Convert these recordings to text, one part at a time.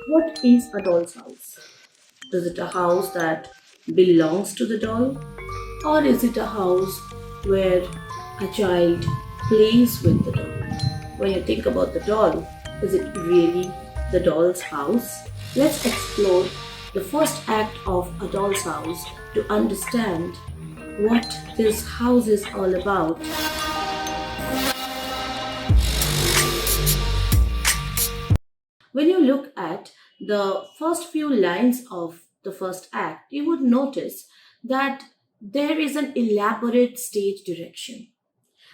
What is a doll's house? Is it a house that belongs to the doll? Or is it a house where a child plays with the doll? When you think about the doll, is it really the doll's house? Let's explore the first act of a doll's house to understand what this house is all about. When you look at the first few lines of the first act, you would notice that there is an elaborate stage direction.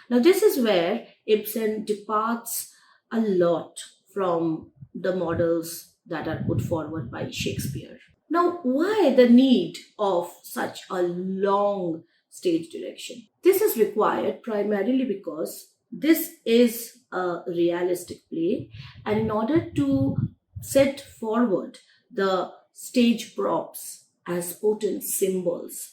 Now, this is where Ibsen departs a lot from the models that are put forward by Shakespeare. Now, why the need of such a long stage direction? This is required primarily because this is a realistic play, and in order to set forward the stage props as potent symbols,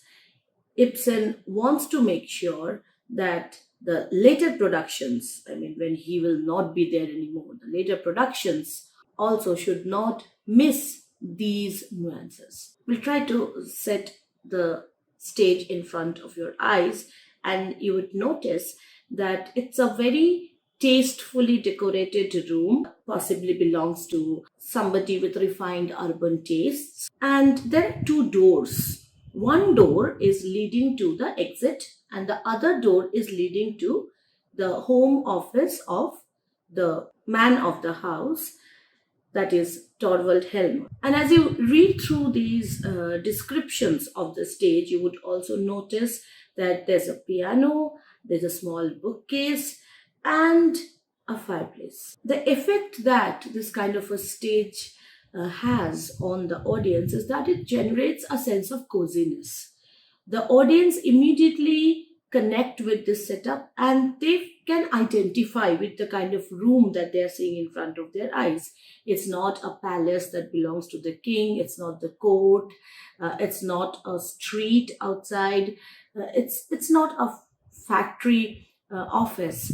Ibsen wants to make sure that the later productions, I mean, when he will not be there anymore, the later productions also should not miss these nuances. We'll try to set the stage in front of your eyes, and you would notice that it's a very tastefully decorated room, possibly belongs to somebody with refined urban tastes. And there are two doors. One door is leading to the exit, and the other door is leading to the home office of the man of the house, that is Torvald Helm. And as you read through these descriptions of the stage, you would also notice that there's a piano, there's a small bookcase, and a fireplace. The effect that this kind of a stage has on the audience is that it generates a sense of coziness. The audience immediately connect with this setup, and they can identify with the kind of room that they're seeing in front of their eyes. It's not a palace that belongs to the king, it's not the court, it's not a street outside, it's not a factory office.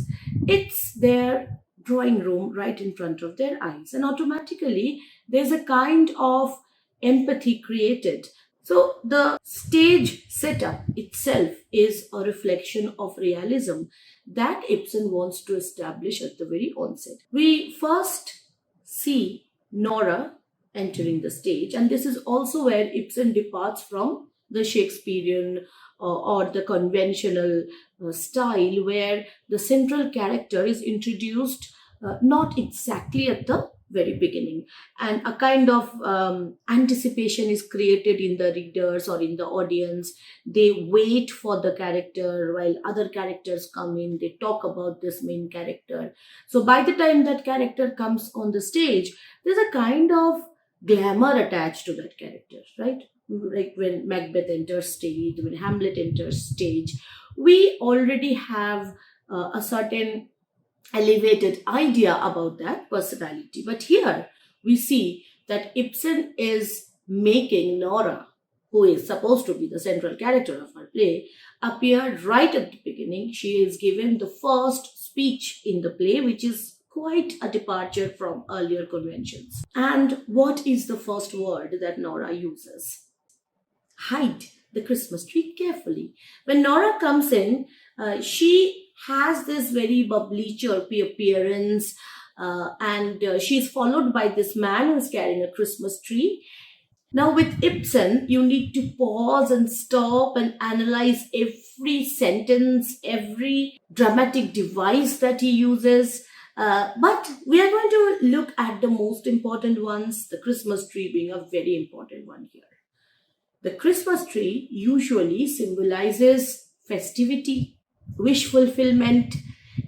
It's their drawing room right in front of their eyes, and automatically there's a kind of empathy created. So the stage setup itself is a reflection of realism that Ibsen wants to establish at the very onset. We first see Nora entering the stage, and this is also where Ibsen departs from the Shakespearean or the conventional style, where the central character is introduced not exactly at the very beginning, and a kind of anticipation is created in the readers or in the audience. They wait for the character while other characters come in, they talk about this main character. So by the time that character comes on the stage, there's a kind of glamour attached to that character, right? Like when Macbeth enters stage, when Hamlet enters stage, we already have a certain elevated idea about that personality. But here we see that Ibsen is making Nora, who is supposed to be the central character of her play, appear right at the beginning. She is given the first speech in the play, which is quite a departure from earlier conventions. And what is the first word that Nora uses? Hide the Christmas tree carefully. When Nora comes in, she has this very bubbly, chirpy appearance, and she's followed by this man who's carrying a Christmas tree. Now, with Ibsen, you need to pause and stop and analyze every sentence, every dramatic device that he uses. But we are going to look at the most important ones, the Christmas tree being a very important one here. The Christmas tree usually symbolizes festivity, wish fulfillment,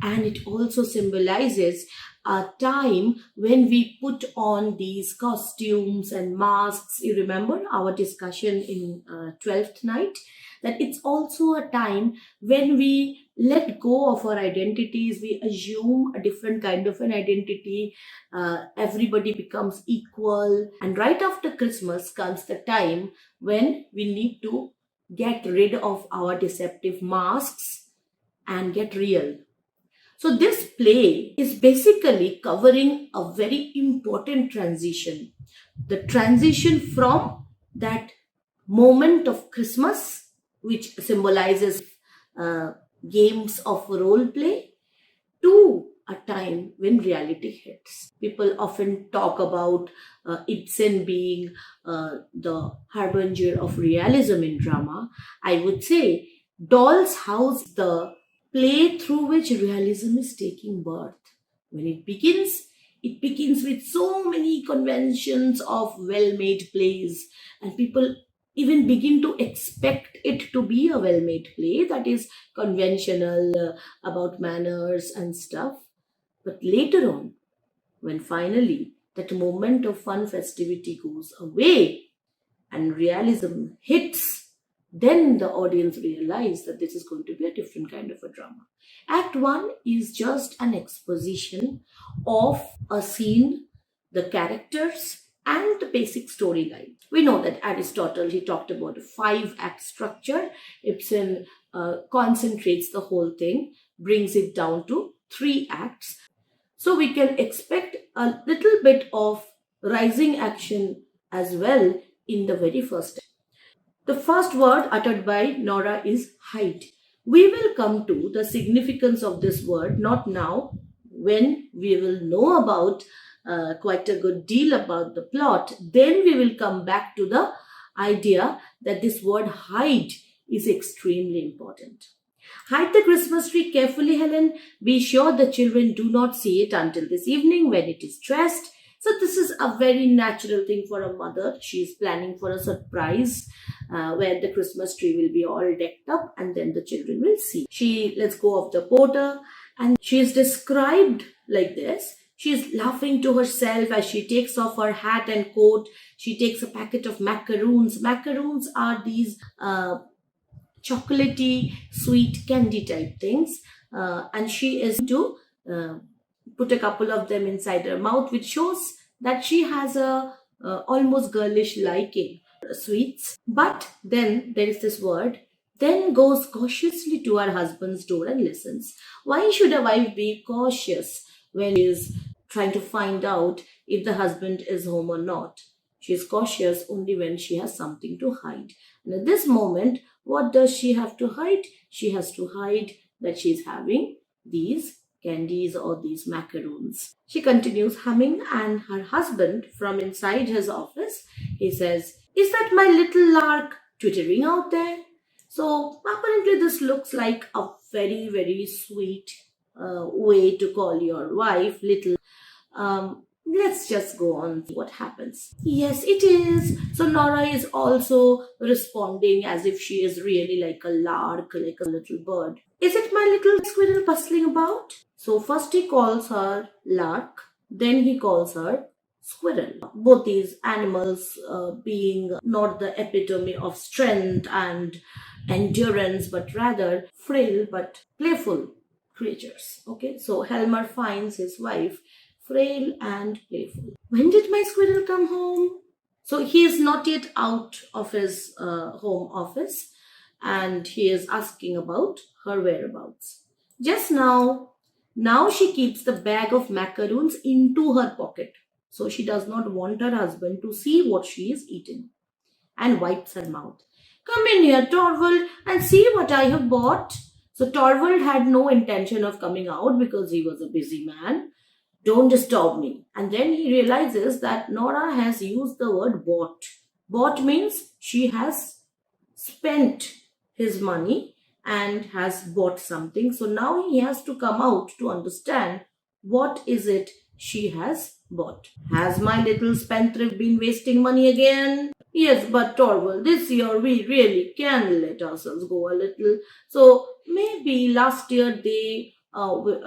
and it also symbolizes a time when we put on these costumes and masks. You remember our discussion in 12th night, that it's also a time when we let go of our identities, we assume a different kind of an identity, everybody becomes equal. And right after Christmas comes the time when we need to get rid of our deceptive masks and get real. So this play is basically covering a very important transition. The transition from that moment of Christmas, which symbolizes uh, games of role play, to a time when reality hits. People often talk about Ibsen being the harbinger of realism in drama. I would say Doll's House, the play through which realism is taking birth. When it begins with so many conventions of well made plays, and people even begin to expect it to be a well made play that is conventional, about manners and stuff. But later on, when finally that moment of fun festivity goes away and realism hits, then the audience realize that this is going to be a different kind of a drama. Act 1 is just an exposition of a scene, the characters, and the basic storyline. We know that Aristotle, he talked about a 5-act structure. Ibsen concentrates the whole thing, brings it down to 3 acts. So we can expect a little bit of rising action as well in the very first. The first word uttered by Nora is hide. We will come to the significance of this word not now, when we will know about quite a good deal about the plot. Then we will come back to the idea that this word hide is extremely important. Hide the Christmas tree carefully, Helen. Be sure the children do not see it until this evening when it is dressed. So this is a very natural thing for a mother. She is planning for a surprise where the Christmas tree will be all decked up and then the children will see. She lets go of the porter and she is described like this. She is laughing to herself as she takes off her hat and coat. She takes a packet of macaroons. Macaroons are these chocolatey, sweet candy type things. And she is to put a couple of them inside her mouth, which shows that she has a almost girlish liking for sweets. But then there is this word, then goes cautiously to her husband's door and listens. Why should a wife be cautious when she is trying to find out if the husband is home or not? She is cautious only when she has something to hide. And at this moment, what does she have to hide? She has to hide that she is having these candies or these macaroons. She continues humming, and her husband from inside his office, he says, "Is that my little lark twittering out there?" So apparently this looks like a very, very sweet way to call your wife little. Let's just go on see what happens. Yes, it is. So Nora is also responding as if she is really like a lark, like a little bird. Is it my little squirrel bustling about? So first he calls her lark, then he calls her squirrel. Both these animals being not the epitome of strength and endurance, but rather frail but playful creatures. Okay, so Helmer finds his wife frail and playful. When did my squirrel come home? So he is not yet out of his home office and he is asking about her whereabouts. Just now. Now she keeps the bag of macaroons into her pocket. So she does not want her husband to see what she is eating, and wipes her mouth. Come in here, Torvald, and see what I have bought. So Torvald had no intention of coming out because he was a busy man. Don't disturb me. And then he realizes that Nora has used the word bought. Bought means she has spent his money and has bought something. So now he has to come out to understand what is it she has bought. Has my little spendthrift been wasting money again? Yes, but Torvald, this year we really can let ourselves go a little. So maybe last year they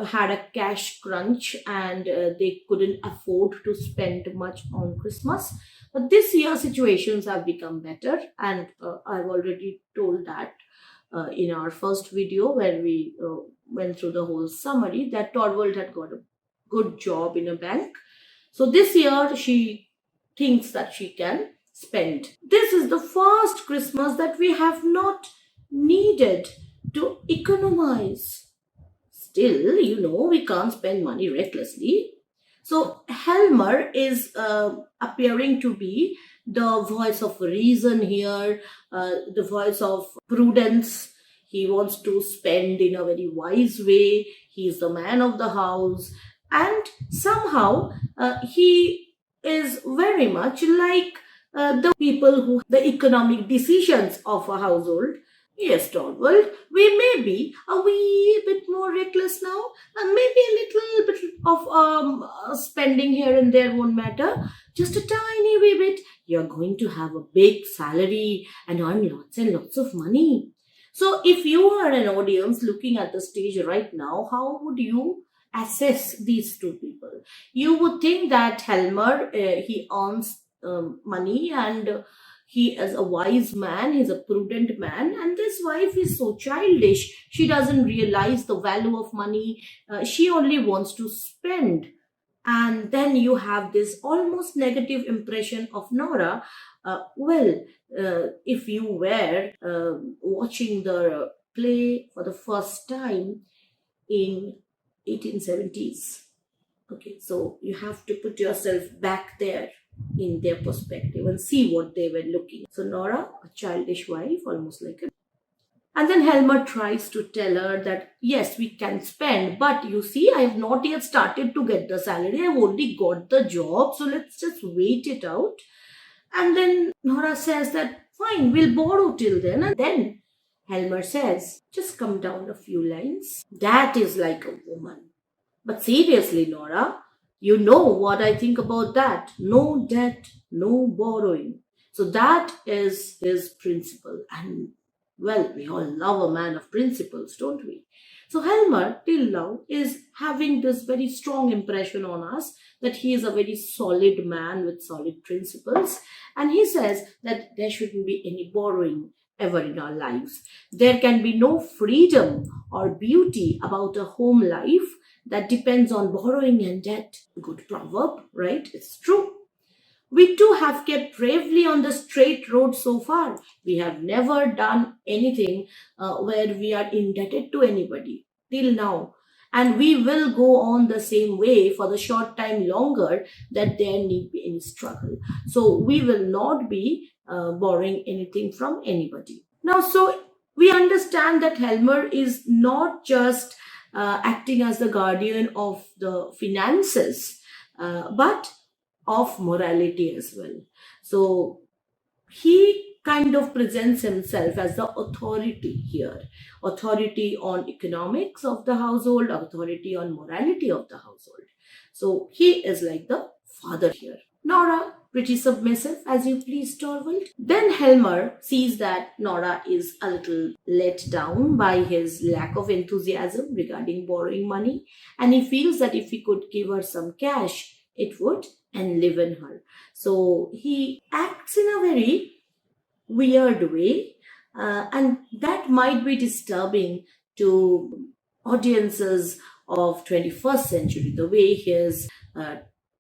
had a cash crunch and they couldn't afford to spend much on Christmas. But this year situations have become better, and I've already told that in our first video where we went through the whole summary that Torvald had got a good job in a bank. So this year she thinks that she can spend. This is the first Christmas that we have not needed to economize. Still, we can't spend money recklessly. So Helmer is appearing to be the voice of reason here, the voice of prudence. He wants to spend in a very wise way. He's the man of the house, and somehow he is very much like the people who the economic decisions of a household. Yes, Torvald, we may be a wee bit more reckless now, and maybe a little bit of spending here and there won't matter. Just a tiny wee bit. You're going to have a big salary and earn lots and lots of money. So, if you are an audience looking at the stage right now, how would you assess these two people? You would think that Helmer, he earns money, and he is a wise man, he's a prudent man, and this wife is so childish. She doesn't realize the value of money. She only wants to spend. And then you have this almost negative impression of Nora. If you were watching the play for the first time in 1870s, okay, so you have to put yourself back there in their perspective and see what they were looking. So Nora, a childish wife, almost like a. And then Helmer tries to tell her that yes, we can spend, but you see, I have not yet started to get the salary. I've only got the job, so let's just wait it out. And then Nora says that fine, we'll borrow till then. And then Helmer says, just come down a few lines. That is like a woman. But seriously, Nora, you know what I think about that. No debt, no borrowing. So that is his principle. And well, we all love a man of principles, don't we? So Helmer, till now, is having this very strong impression on us that he is a very solid man with solid principles. And he says that there shouldn't be any borrowing ever in our lives. There can be no freedom or beauty about a home life that depends on borrowing and debt. Good proverb, right? It's true. We too have kept bravely on the straight road so far. We have never done anything where we are indebted to anybody till now. And we will go on the same way for the short time longer that there need be any struggle. So we will not be borrowing anything from anybody. Now, so we understand that Helmer is not just acting as the guardian of the finances, but of morality as well. So he kind of presents himself as the authority here, authority on economics of the household, authority on morality of the household. So he is like the father here. Nora, pretty submissive, as you please, Torvald. Then Helmer sees that Nora is a little let down by his lack of enthusiasm regarding borrowing money, and he feels that if he could give her some cash, it would enliven her. So he acts in a very weird way, and that might be disturbing to audiences of 21st century, the way he is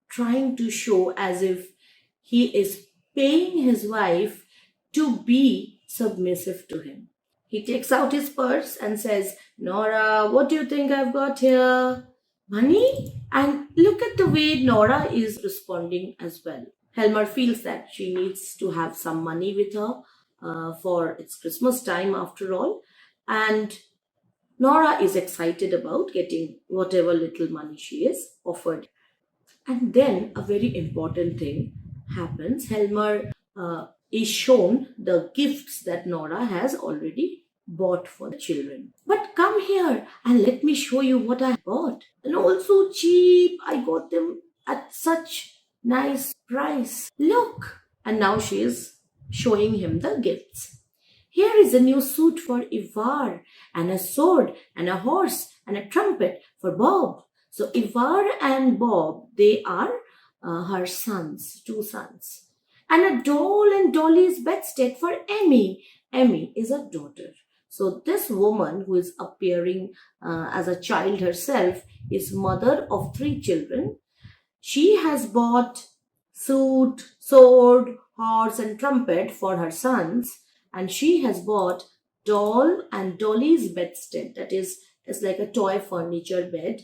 trying to show as if he is paying his wife to be submissive to him. He takes out his purse and says, Nora, what do you think I've got here? Money? And look at the way Nora is responding as well. Helmer feels that she needs to have some money with her for it's Christmas time after all. And Nora is excited about getting whatever little money she is offered. And then a very important thing happens. Helmer is shown the gifts that Nora has already bought for the children. But come here and let me show you what I bought. And also cheap. I got them at such nice price. Look. And now she is showing him the gifts. Here is a new suit for Ivar, and a sword, and a horse, and a trumpet for Bob. So Ivar and Bob, they are her sons, two sons. And a doll and Dolly's bedstead for Emmy. Emmy is a daughter. So this woman who is appearing as a child herself is mother of three children. She has bought suit, sword, horse and trumpet for her sons, and she has bought doll and Dolly's bedstead, that is It's like a toy furniture bed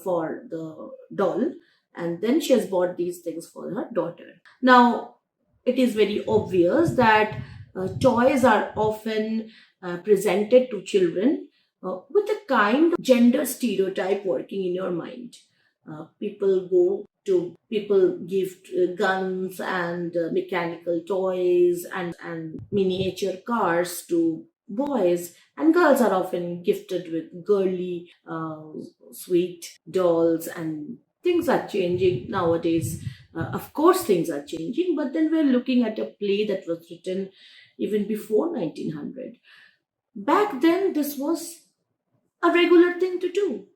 for the doll. And then she has bought these things for her daughter. Now, it is very obvious that toys are often presented to children with a kind of gender stereotype working in your mind. People gift guns and mechanical toys and miniature cars to boys, and girls are often gifted with girly, sweet dolls. And things are changing nowadays. Of course, things are changing, but then we're looking at a play that was written even before 1900. Back then, this was a regular thing to do.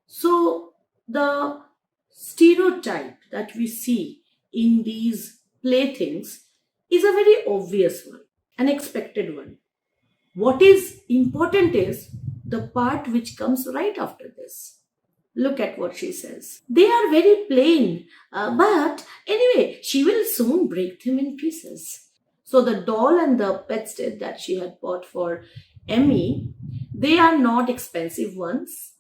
So, the stereotype that we see in these playthings is a very obvious one, an expected one. What is important is the part which comes right after this. Look at what she says. They are very plain, but anyway, she will soon break them in pieces. So the doll and the bedstead that she had bought for Emmy, they are not expensive ones,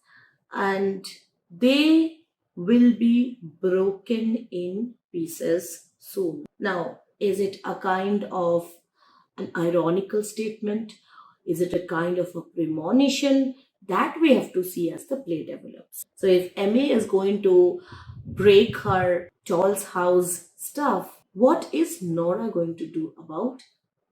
and they will be broken in pieces soon. Now, is it a kind of an ironical statement? Is it a kind of a premonition? That we have to see as the play develops. So, if Emmy is going to break her doll's house stuff, what is Nora going to do about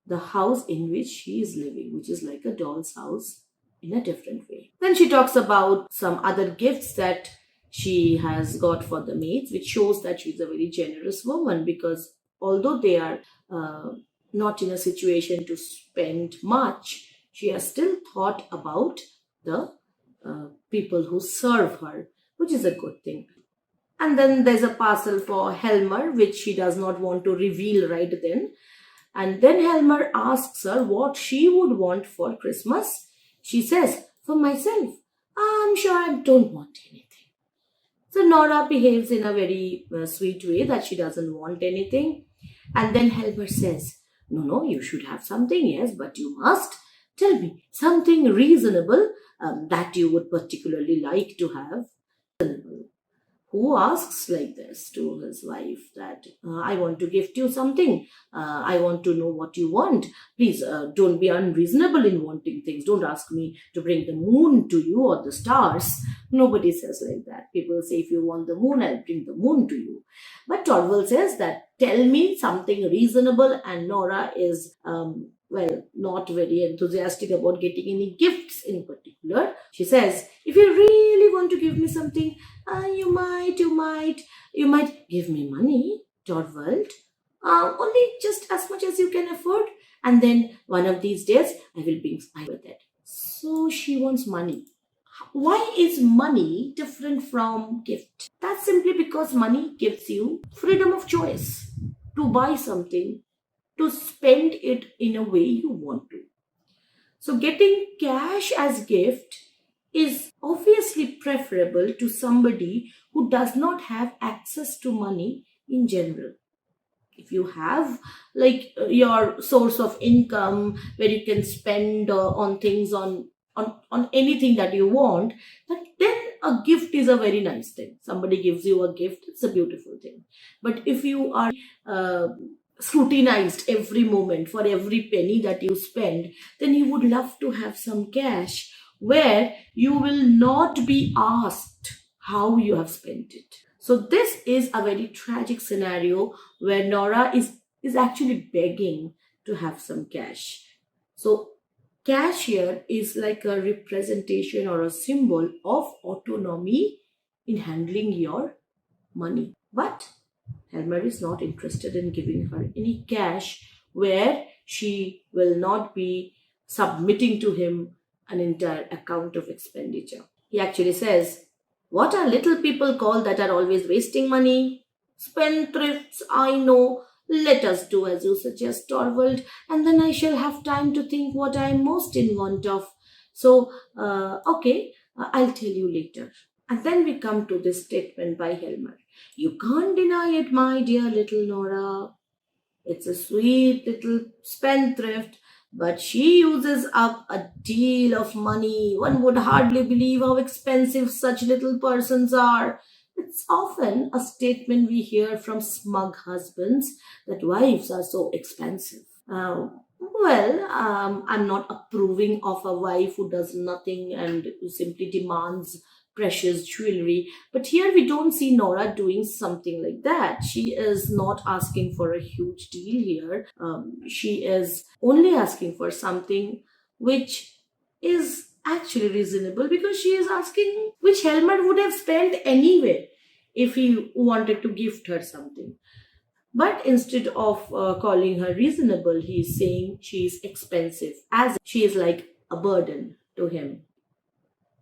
the house in which she is living, which is like a doll's house in a different way? Then she talks about some other gifts that she has got for the maids, which shows that she's a very generous woman, because although they are not in a situation to spend much, she has still thought about the people who serve her, which is a good thing. And then there's a parcel for Helmer, which she does not want to reveal right then. And then Helmer asks her what she would want for Christmas. She says, for myself, I'm sure I don't want anything. So Nora behaves in a very sweet way that she doesn't want anything. And then Helmer says, no, you should have something, yes, but you must tell me something reasonable that you would particularly like to have. Who asks like this to his wife that I want to gift you something, I want to know what you want, please don't be unreasonable in wanting things, don't ask me to bring the moon to you or the stars. Nobody says like that. People say, if you want the moon, I'll bring the moon to you. But Torvald says that tell me something reasonable, and Nora is not very enthusiastic about getting any gifts in particular. She says, if you really want to give me something, you might give me money, Torvald. Only just as much as you can afford. And then one of these days, I will be inspired with it. So she wants money. Why is money different from gift? That's simply because money gives you freedom of choice to buy something, to spend it in a way you want to. So getting cash as gift is obviously preferable to somebody who does not have access to money in general. If you have your source of income where you can spend on things, on anything that you want, then a gift is a very nice thing. Somebody gives you a gift, it's a beautiful thing. But if you are scrutinized every moment for every penny that you spend, then you would love to have some cash where you will not be asked how you have spent it. So this is a very tragic scenario where Nora is actually begging to have some cash. So cash here is like a representation or a symbol of autonomy in handling your money. But Helmer is not interested in giving her any cash where she will not be submitting to him an entire account of expenditure. He actually says, what are little people called that are always wasting money? Spendthrifts, I know. Let us do as you suggest, Torvald, and then I shall have time to think what I am most in want of. So, okay, I'll tell you later. And then we come to this statement by Helmer. You can't deny it, my dear little Nora. It's a sweet little spendthrift, but she uses up a deal of money. One would hardly believe how expensive such little persons are. It's often a statement we hear from smug husbands that wives are so expensive. I'm not approving of a wife who does nothing and who simply demands precious jewelry. But here we don't see Nora doing something like that. She is not asking for a huge deal here. She is only asking for something which is actually reasonable, because she is asking which Helmer would have spent anyway if he wanted to gift her something. But instead of calling her reasonable, he is saying she is expensive, as she is like a burden to him.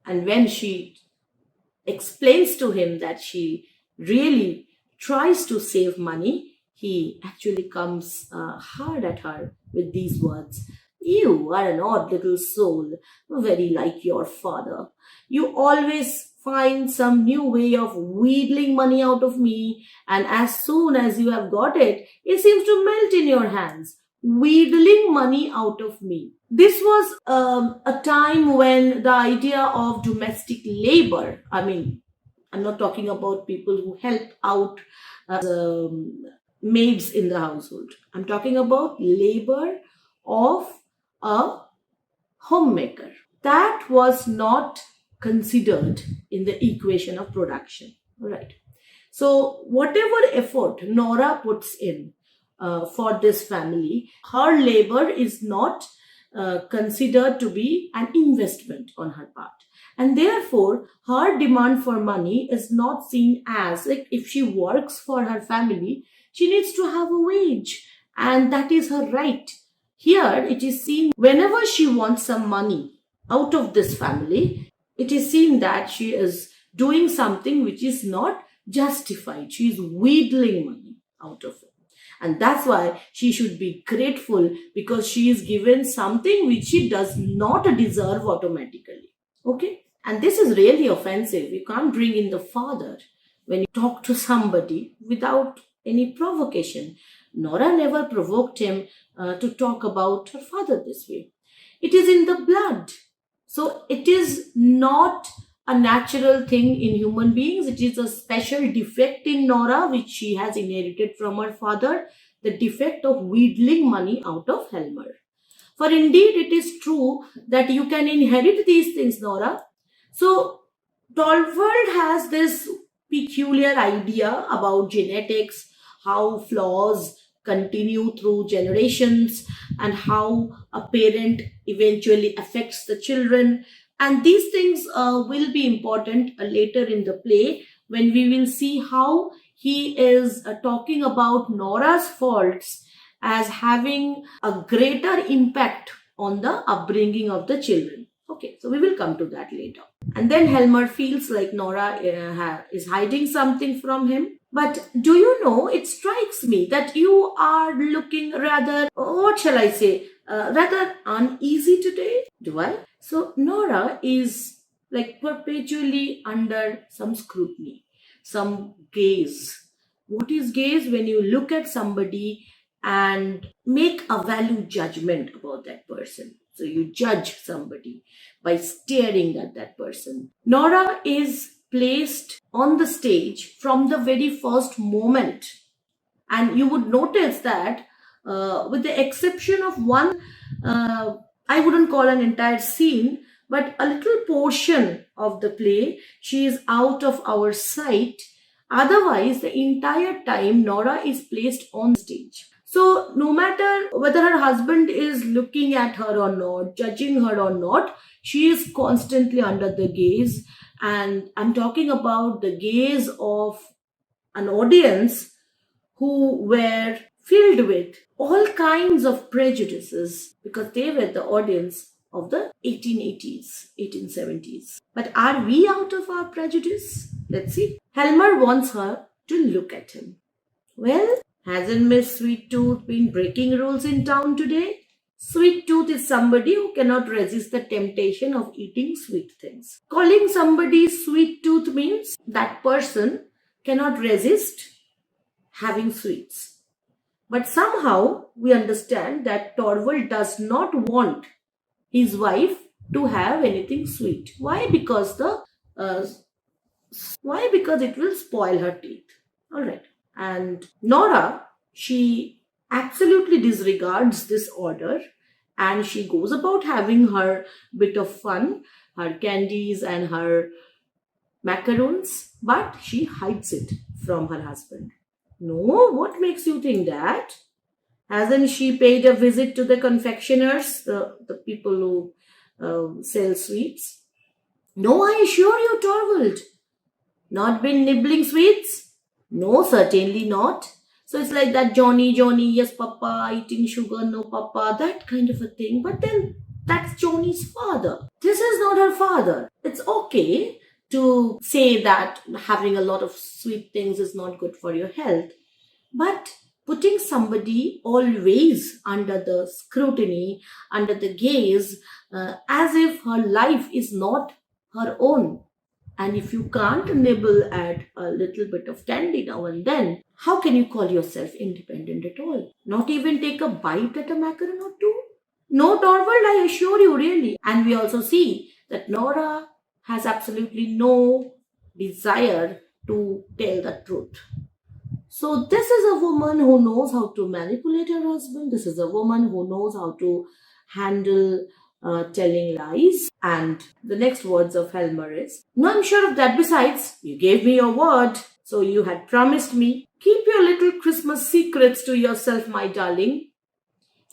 And when she explains to him that she really tries to save money, he actually comes hard at her with these words. You are an odd little soul, very like your father. You always find some new way of wheedling money out of me, and as soon as you have got it, it seems to melt in your hands. Wheedling money out of me. This was a time when the idea of domestic labor, I'm not talking about people who help out maids in the household. I'm talking about labor of a homemaker. That was not considered in the equation of production. All right. So, whatever effort Nora puts in for this family, her labor is not considered to be an investment on her part. And therefore, her demand for money is not seen as, like, if she works for her family, she needs to have a wage, and that is her right. Here, it is seen whenever she wants some money out of this family, it is seen that she is doing something which is not justified. She is wheedling money out of it. And that's why she should be grateful, because she is given something which she does not deserve automatically. Okay? And this is really offensive. You can't bring in the father when you talk to somebody without any provocation. Nora never provoked him to talk about her father this way. It is in the blood. So it is not a natural thing in human beings. It is a special defect in Nora which she has inherited from her father, the defect of wheedling money out of Helmer. For indeed it is true that you can inherit these things, Nora. So Torvald has this peculiar idea about genetics, how flaws continue through generations, and how a parent eventually affects the children. And these things will be important later in the play, when we will see how he is talking about Nora's faults as having a greater impact on the upbringing of the children. Okay, so we will come to that later. And then Helmer feels like Nora is hiding something from him. But do you know, it strikes me that you are looking rather, what shall I say, rather uneasy today. Do I? So Nora is like perpetually under some scrutiny, some gaze. What is gaze? When you look at somebody and make a value judgment about that person. So you judge somebody by staring at that person. Nora is placed on the stage from the very first moment. And you would notice that, with the exception of one, I wouldn't call an entire scene, but a little portion of the play, she is out of our sight. Otherwise, the entire time, Nora is placed on stage. So, no matter whether her husband is looking at her or not, judging her or not, she is constantly under the gaze. And I'm talking about the gaze of an audience who were filled with all kinds of prejudices, because they were the audience of the 1880s, 1870s. But are we out of our prejudice? Let's see. Helmer wants her to look at him. Well, hasn't Miss Sweet Tooth been breaking rules in town today? Sweet Tooth is somebody who cannot resist the temptation of eating sweet things. Calling somebody Sweet Tooth means that person cannot resist having sweets. But somehow we understand that Torvald does not want his wife to have anything sweet. Why? Uh, because it will spoil her teeth. All right. And Nora, she absolutely disregards this order, and she goes about having her bit of fun, her candies and her macarons, but she hides it from her husband. No, what makes you think that? Hasn't she paid a visit to the confectioners, the people who sell sweets? No, I assure you, Torvald. Not been nibbling sweets? No, certainly not. So it's like that Johnny, Johnny, yes, Papa, eating sugar, no, Papa, that kind of a thing. But then that's Johnny's father. This is not her father. It's okay to say that having a lot of sweet things is not good for your health. But putting somebody always under the scrutiny, under the gaze, as if her life is not her own. And if you can't nibble at a little bit of candy now and then, how can you call yourself independent at all? Not even take a bite at a macaron or two? No, Torvald, I assure you, really. And we also see that Nora has absolutely no desire to tell the truth. So this is a woman who knows how to manipulate her husband. This is a woman who knows how to handle telling lies. And the next words of Helmer is, no, I'm sure of that. Besides, you gave me your word. So you had promised me. Keep your little Christmas secrets to yourself, my darling.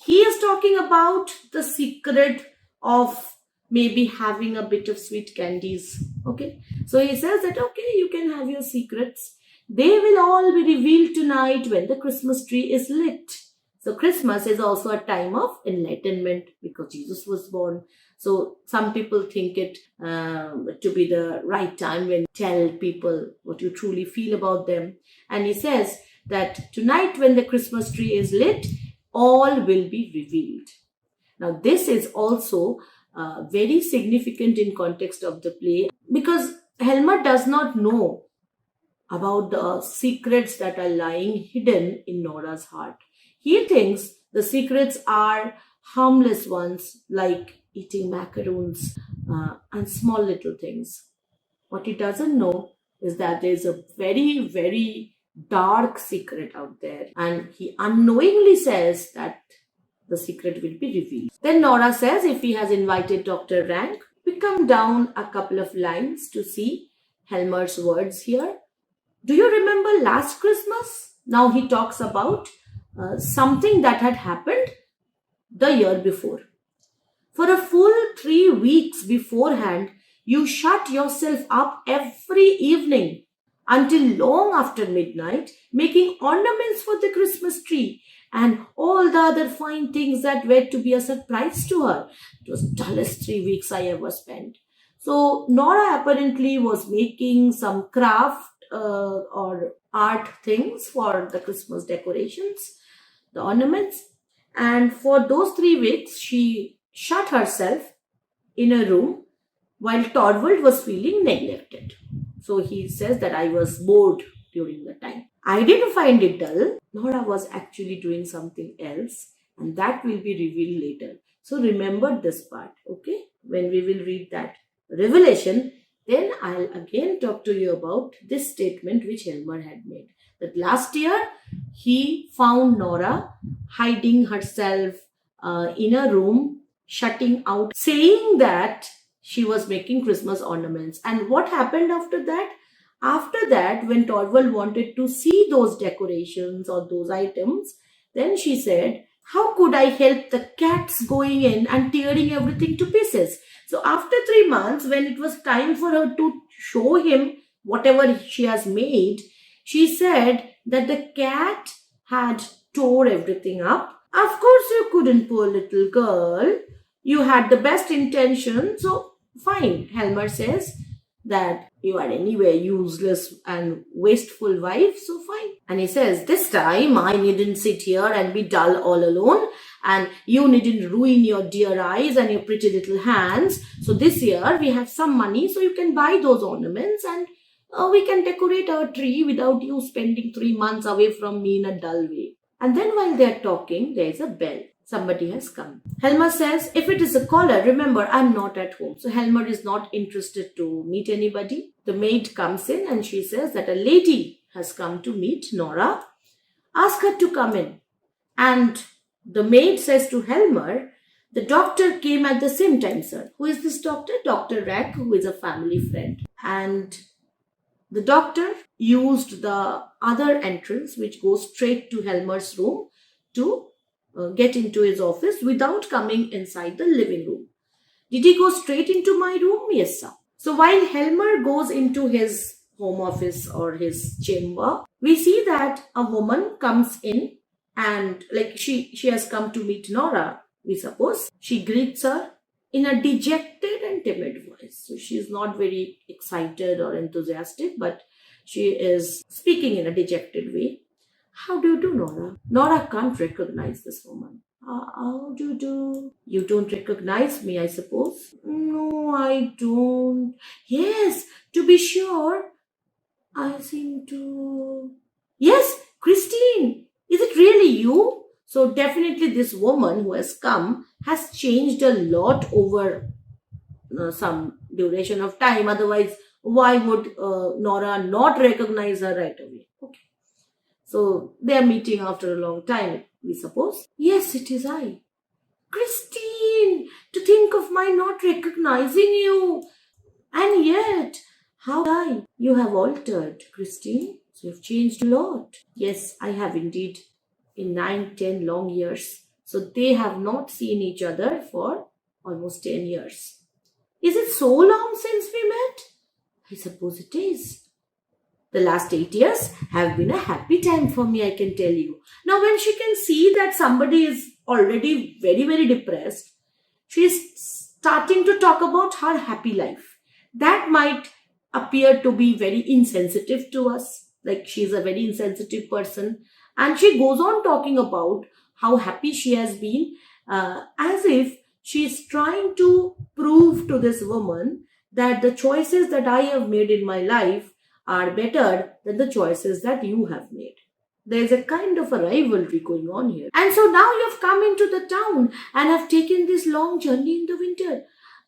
He is talking about the secret of maybe having a bit of sweet candies. Okay. So he says that, okay, you can have your secrets. They will all be revealed tonight when the Christmas tree is lit. So Christmas is also a time of enlightenment because Jesus was born. So some people think it to be the right time when you tell people what you truly feel about them. And he says that tonight when the Christmas tree is lit, all will be revealed. Now this is also very significant in context of the play because Helmer does not know about the secrets that are lying hidden in Nora's heart. He thinks the secrets are harmless ones like eating macaroons and small little things. What he doesn't know is that there's a very, very dark secret out there, and he unknowingly says that the secret will be revealed. Then Nora says if he has invited Dr. Rank, we come down a couple of lines to see Helmer's words here. Do you remember last Christmas? Now he talks about something that had happened the year before. For a full 3 weeks beforehand, you shut yourself up every evening until long after midnight, making ornaments for the Christmas tree and all the other fine things that were to be a surprise to her. It was the dullest 3 weeks I ever spent. So Nora apparently was making some craft or art things for the Christmas decorations, the ornaments. And for those 3 weeks, she shut herself in a room while Torvald was feeling neglected. So he says that I was bored during the time. I didn't find it dull. Nora was actually doing something else, and that will be revealed later. So remember this part, okay? When we will read that revelation, then I'll again talk to you about this statement which Helmer had made. That last year, he found Nora hiding herself in a room, shutting out, saying that she was making Christmas ornaments. And what happened after that? After that, when Torvald wanted to see those decorations or those items, then she said, how could I help the cats going in and tearing everything to pieces? So after 3 months, when it was time for her to show him whatever she has made, she said that the cat had tore everything up. Of course, you couldn't, poor little girl. You had the best intention, so fine. Helmer says that you are anyway useless and wasteful wife, so fine. And he says, this time I needn't sit here and be dull all alone, and you needn't ruin your dear eyes and your pretty little hands. So this year we have some money, so you can buy those ornaments and we can decorate our tree without you spending 3 months away from me in a dull way. And then while they are talking, there is a bell. Somebody has come. Helmer says, if it is a caller, remember, I'm not at home. So Helmer is not interested to meet anybody. The maid comes in and she says that a lady has come to meet Nora. Ask her to come in. And the maid says to Helmer, the doctor came at the same time, sir. Who is this doctor? Dr. Rack, who is a family friend. And the doctor used the other entrance, which goes straight to Helmer's room, to get into his office without coming inside the living room. Did he go straight into my room? Yes, sir. So while Helmer goes into his home office or his chamber, we see that a woman comes in and like she has come to meet Nora, we suppose. She greets her in a dejected and timid voice. So she is not very excited or enthusiastic, but she is speaking in a dejected way. How do you do, Nora? Nora can't recognize this woman. How do you do? You don't recognize me, I suppose? No, I don't. Yes, to be sure. I seem to... Yes, Christine, is it really you? So definitely this woman who has come has changed a lot over some duration of time. Otherwise, why would Nora not recognize her right away? Okay. So they are meeting after a long time, we suppose. Yes, it is I. Christine, to think of my not recognizing you. And yet, how I? You have altered, Christine. So you've changed a lot. Yes, I have indeed. In 9, 10 long years. So they have not seen each other for almost 10 years. Is it so long since we met? I suppose it is. The last 8 years have been a happy time for me, I can tell you. Now, when she can see that somebody is already very, very depressed, she is starting to talk about her happy life. That might appear to be very insensitive to us. Like she's a very insensitive person. And she goes on talking about how happy she has been, as if she's trying to prove to this woman that the choices that I have made in my life are better than the choices that you have made. There's a kind of a rivalry going on here. And so now you've come into the town and have taken this long journey in the winter.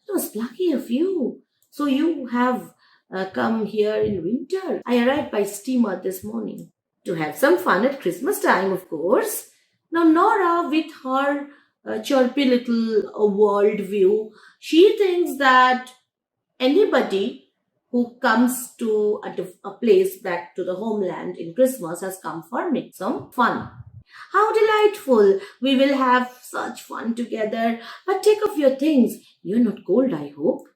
It was lucky of you. So you have come here in winter. I arrived by steamer this morning to have some fun at Christmas time, of course. Now Nora, with her chirpy little world view, she thinks that anybody who comes to a place back to the homeland in Christmas has come for some fun. How delightful! We will have such fun together. But take off your things. You're not cold, I hope.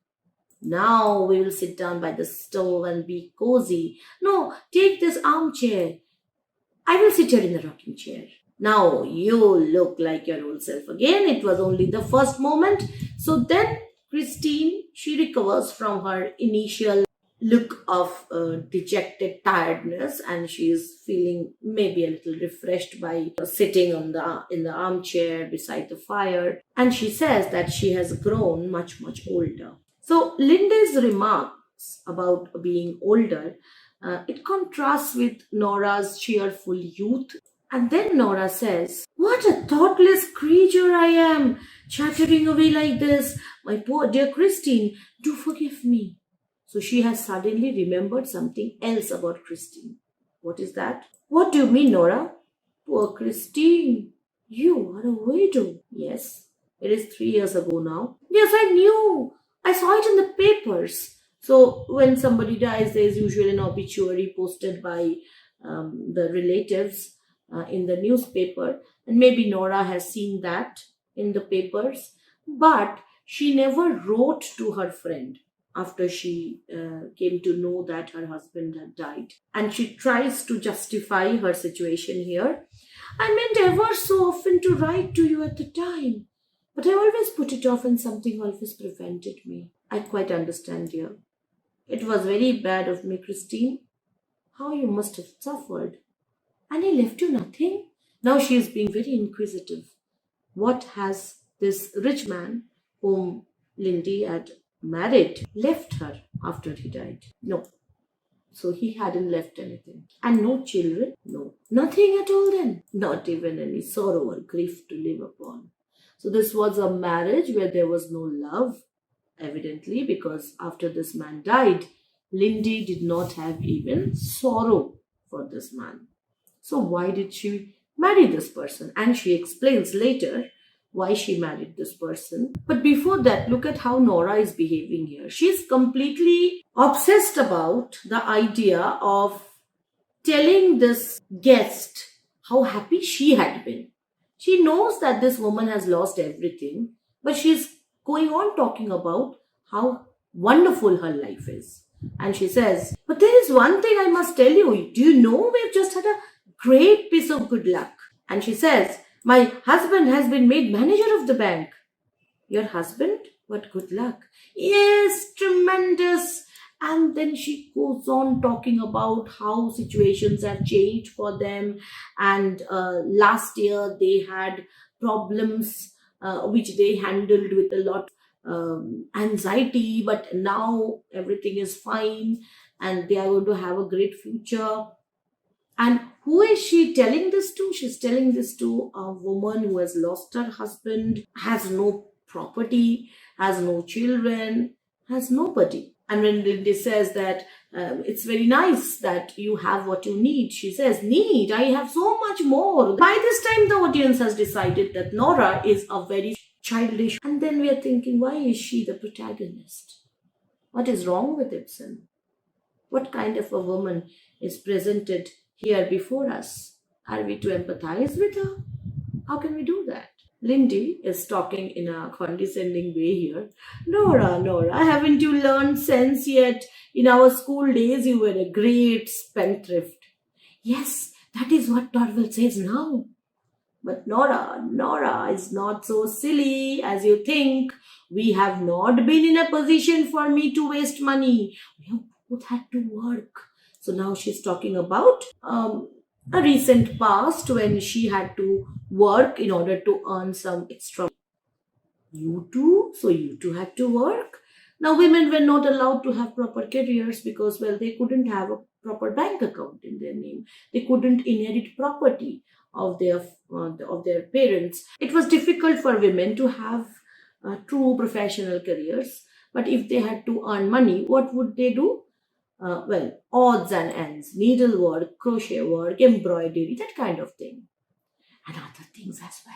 Now we will sit down by the stove and be cozy. No, take this armchair. I will sit here in the rocking chair. Now you look like your old self again. It was only the first moment. So then Christine, she recovers from her initial look of dejected tiredness, and she is feeling maybe a little refreshed by sitting in the armchair beside the fire. And she says that she has grown much, much older. So Linde's remarks about being older, it contrasts with Nora's cheerful youth. And then Nora says, what a thoughtless creature I am, chattering away like this. My poor dear Christine, do forgive me. So she has suddenly remembered something else about Christine. What is that? What do you mean, Nora? Poor Christine, you are a widow. Yes, it is 3 years ago now. Yes, I knew. I saw it in the papers. So when somebody dies, there is usually an obituary posted by the relatives in the newspaper. And maybe Nora has seen that in the papers. But she never wrote to her friend after she came to know that her husband had died. And she tries to justify her situation here. I meant ever so often to write to you at the time, but I always put it off and something always prevented me. I quite understand, dear. It was very bad of me, Christine. How you must have suffered. And he left you nothing? Now she is being very inquisitive. What has this rich man whom Linde had married left her after he died? No. So he hadn't left anything. And no children? No. Nothing at all then. Not even any sorrow or grief to live upon. So this was a marriage where there was no love, evidently, because after this man died, Linde did not have even sorrow for this man. So why did she marry this person? And she explains later why she married this person. But before that, look at how Nora is behaving here. She's completely obsessed about the idea of telling this guest how happy she had been. She knows that this woman has lost everything, but she's going on talking about how wonderful her life is. And she says, but there is one thing I must tell you. Do you know we've just had a great piece of good luck? And she says, my husband has been made manager of the bank. Your husband? What good luck. Yes, tremendous. And then she goes on talking about how situations have changed for them. And last year they had problems which they handled with a lot of anxiety. But now everything is fine and they are going to have a great future. And who is she telling this to? She's telling this to a woman who has lost her husband, has no property, has no children, has nobody. And when Linde says that it's very nice that you have what you need, she says, need? I have so much more. By this time, the audience has decided that Nora is a very childish. And then we are thinking, why is she the protagonist? What is wrong with Ibsen? What kind of a woman is presented here before us? Are we to empathize with her? How can we do that? Linde is talking in a condescending way here. Nora, haven't you learned sense yet? In our school days, you were a great spendthrift. Yes, that is what Torvald says now. But Nora is not so silly as you think. We have not been in a position for me to waste money. We have both had to work. So now she's talking about a recent past when she had to work in order to earn some extra. You too had to work. Now women were not allowed to have proper careers because, well, they couldn't have a proper bank account in their name. They couldn't inherit property of their parents. It was difficult for women to have true professional careers. But if they had to earn money, what would they do? Odds and ends, needlework, crochet work, embroidery, that kind of thing. And other things as well.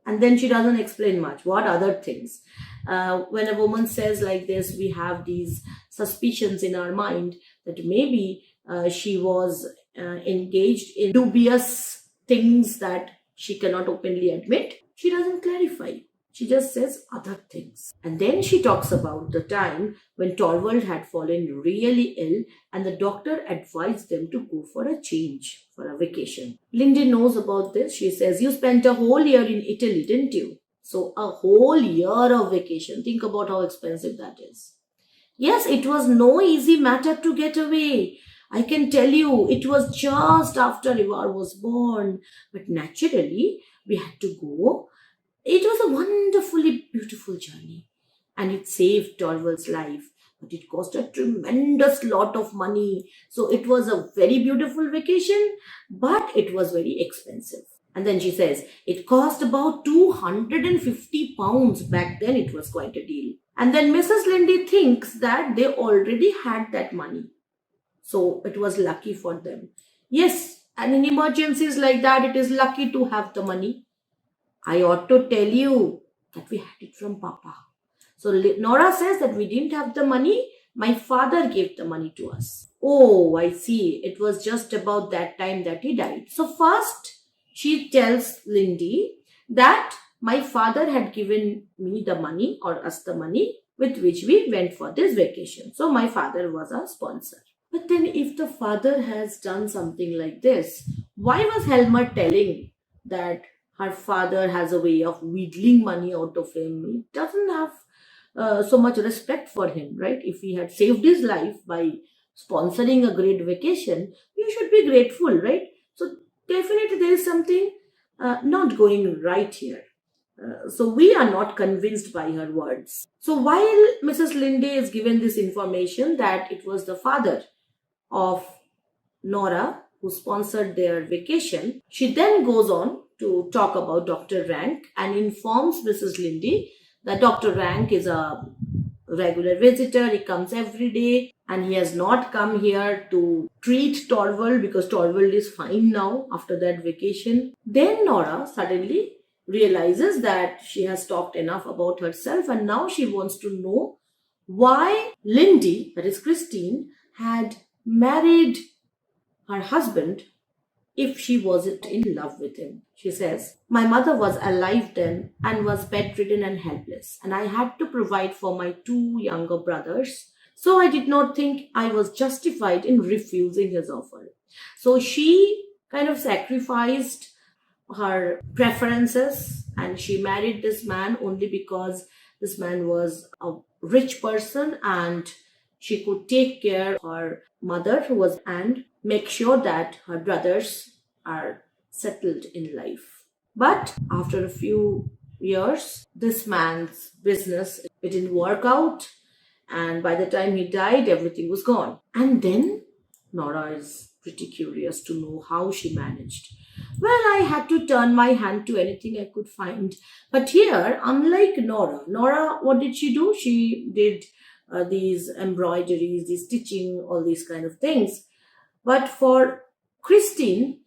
And then she doesn't explain much. What other things? When a woman says like this, we have these suspicions in our mind that maybe she was engaged in dubious things that she cannot openly admit. She doesn't clarify. She just says other things. And then she talks about the time when Torvald had fallen really ill and the doctor advised them to go for a change, for a vacation. Linde knows about this. She says, you spent a whole year in Italy, didn't you? So a whole year of vacation. Think about how expensive that is. Yes, it was no easy matter to get away. I can tell you, it was just after Ivar was born. But naturally, we had to go. It was a wonderfully beautiful journey and it saved Torvald's life, but it cost a tremendous lot of money. So it was a very beautiful vacation, but it was very expensive. And then she says, it cost about 250 pounds. Back then it was quite a deal. And then Mrs. Linde thinks that they already had that money. So it was lucky for them. Yes, and in emergencies like that, it is lucky to have the money. I ought to tell you that we had it from Papa. So Nora says that we didn't have the money. My father gave the money to us. Oh, I see. It was just about that time that he died. So first, she tells Linde that my father had given me the money or us the money with which we went for this vacation. So my father was our sponsor. But then if the father has done something like this, why was Helmer telling that her father has a way of wheedling money out of him? He doesn't have so much respect for him, right? If he had saved his life by sponsoring a great vacation, you should be grateful, right? So definitely there is something not going right here. So we are not convinced by her words. So while Mrs. Linde is given this information that it was the father of Nora, who sponsored their vacation. She then goes on to talk about Dr. Rank and informs Mrs. Linde that Dr. Rank is a regular visitor. He comes every day and he has not come here to treat Torvald because Torvald is fine now after that vacation. Then Nora suddenly realizes that she has talked enough about herself and now she wants to know why Linde, that is Christine, had married her husband if she wasn't in love with him. She says, "My mother was alive then and was bedridden and helpless, and I had to provide for my two younger brothers. So I did not think I was justified in refusing his offer." So she kind of sacrificed her preferences and she married this man only because this man was a rich person and she could take care of her mother who was and make sure that her brothers are settled in life. But after a few years, this man's business it didn't work out, and by the time he died, everything was gone. And then Nora is pretty curious to know how she managed. Well, I had to turn my hand to anything I could find. But here, unlike Nora, what did she do? She did these embroideries, these stitching, all these kind of things. But for Christine,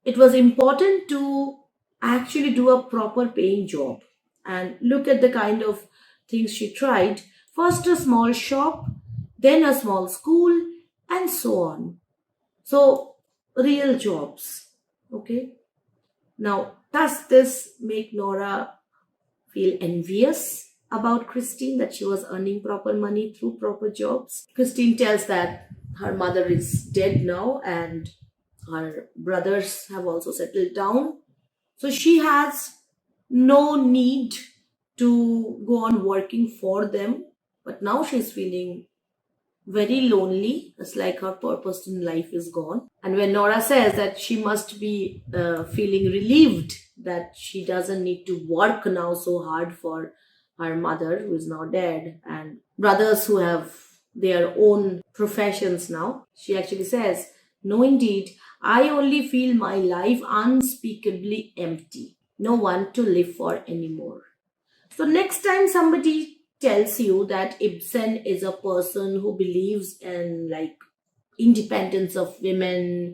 it was important to actually do a proper paying job. And look at the kind of things she tried. First a small shop, then a small school, and so on. So, real jobs. Okay. Now, does this make Nora feel envious about Christine that she was earning proper money through proper jobs? Christine tells that her mother is dead now and her brothers have also settled down. So she has no need to go on working for them. But now she's feeling very lonely. It's like her purpose in life is gone. And when Nora says that she must be feeling relieved that she doesn't need to work now so hard for her mother who is now dead and brothers who have their own professions now, she actually says, "No, indeed, I only feel my life unspeakably empty. No one to live for anymore." So next time somebody tells you that Ibsen is a person who believes in like independence of women,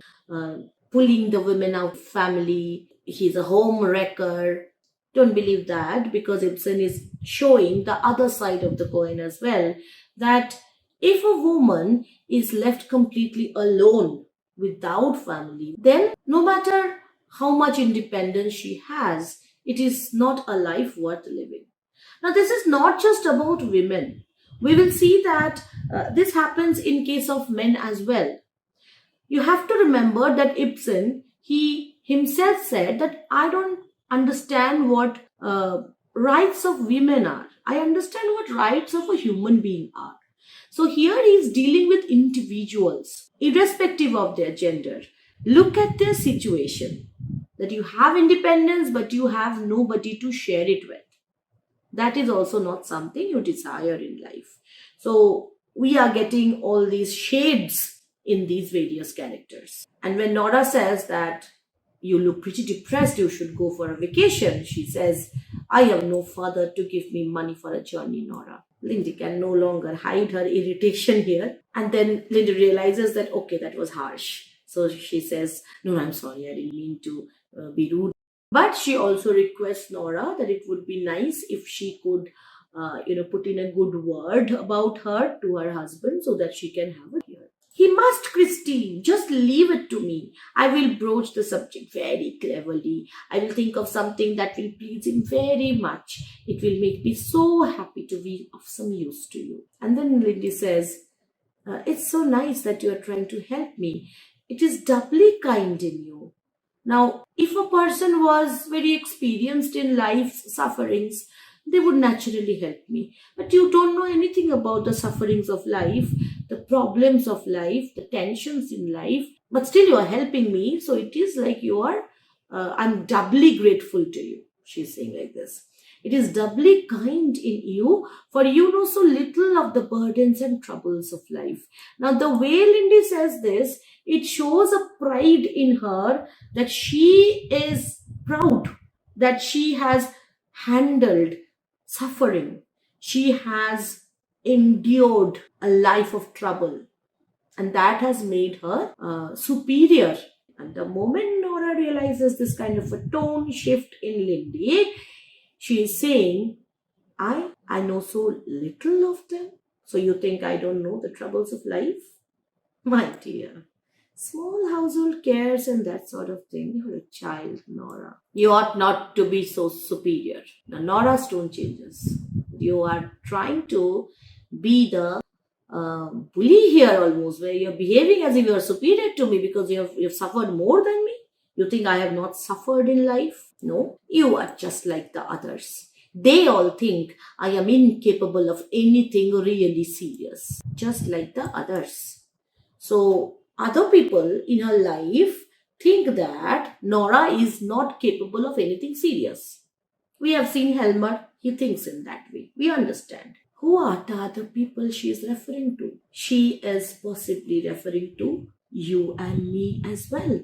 pulling the women out of family, he's a home wrecker, don't believe that, because Ibsen is showing the other side of the coin as well, that if a woman is left completely alone without family, then no matter how much independence she has, it is not a life worth living. Now, this is not just about women. We will see that this happens in case of men as well. You have to remember that Ibsen, he himself said that I don't understand what rights of women are. I understand what rights of a human being are. So here he is dealing with individuals, irrespective of their gender. Look at their situation, that you have independence, but you have nobody to share it with. That is also not something you desire in life. So we are getting all these shades in these various characters. And when Nora says that you look pretty depressed, you should go for a vacation, she says, "I have no father to give me money for a journey, Nora." Linde can no longer hide her irritation here. And then Linde realizes that, okay, that was harsh. So she says, "No, I'm sorry, I didn't mean to be rude." But she also requests Nora that it would be nice if she could, put in a good word about her to her husband so that she can have it here. "He must, Christine. Just leave it to me. I will broach the subject very cleverly. I will think of something that will please him very much. It will make me so happy to be of some use to you." And then Linde says, "It's so nice that you are trying to help me. It is doubly kind in you." Now, if a person was very experienced in life's sufferings, they would naturally help me. But you don't know anything about the sufferings of life, the problems of life, the tensions in life, but still you are helping me. So it is like you are, I'm doubly grateful to you. She's saying like this. It is doubly kind in you, for you know so little of the burdens and troubles of life. Now, the way Linde says this, it shows a pride in her that she is proud that she has handled suffering. She has endured a life of trouble, and that has made her superior. And the moment Nora realizes this kind of a tone shift in Linde, she is saying, I know so little of them. So you think I don't know the troubles of life? My dear, small household cares and that sort of thing. You're a child, Nora. You ought not to be so superior. Now, Nora's tone changes. You are trying to be the bully here almost, where you're behaving as if you're superior to me because you've suffered more than me. You think I have not suffered in life? No, you are just like the others. They all think I am incapable of anything really serious, just like the others. So, other people in her life think that Nora is not capable of anything serious. We have seen Helmer, he thinks in that way. We understand. Who are the other people she is referring to? She is possibly referring to you and me as well.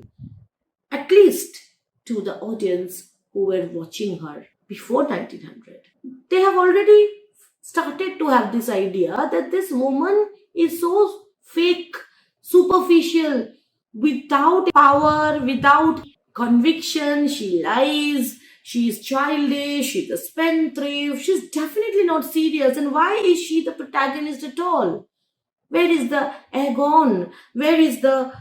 At least to the audience who were watching her before 1900. They have already started to have this idea that this woman is so fake, superficial, without power, without conviction. She lies, she is childish, she's a spendthrift, she's definitely not serious. And why is she the protagonist at all? Where is the agon? Where is the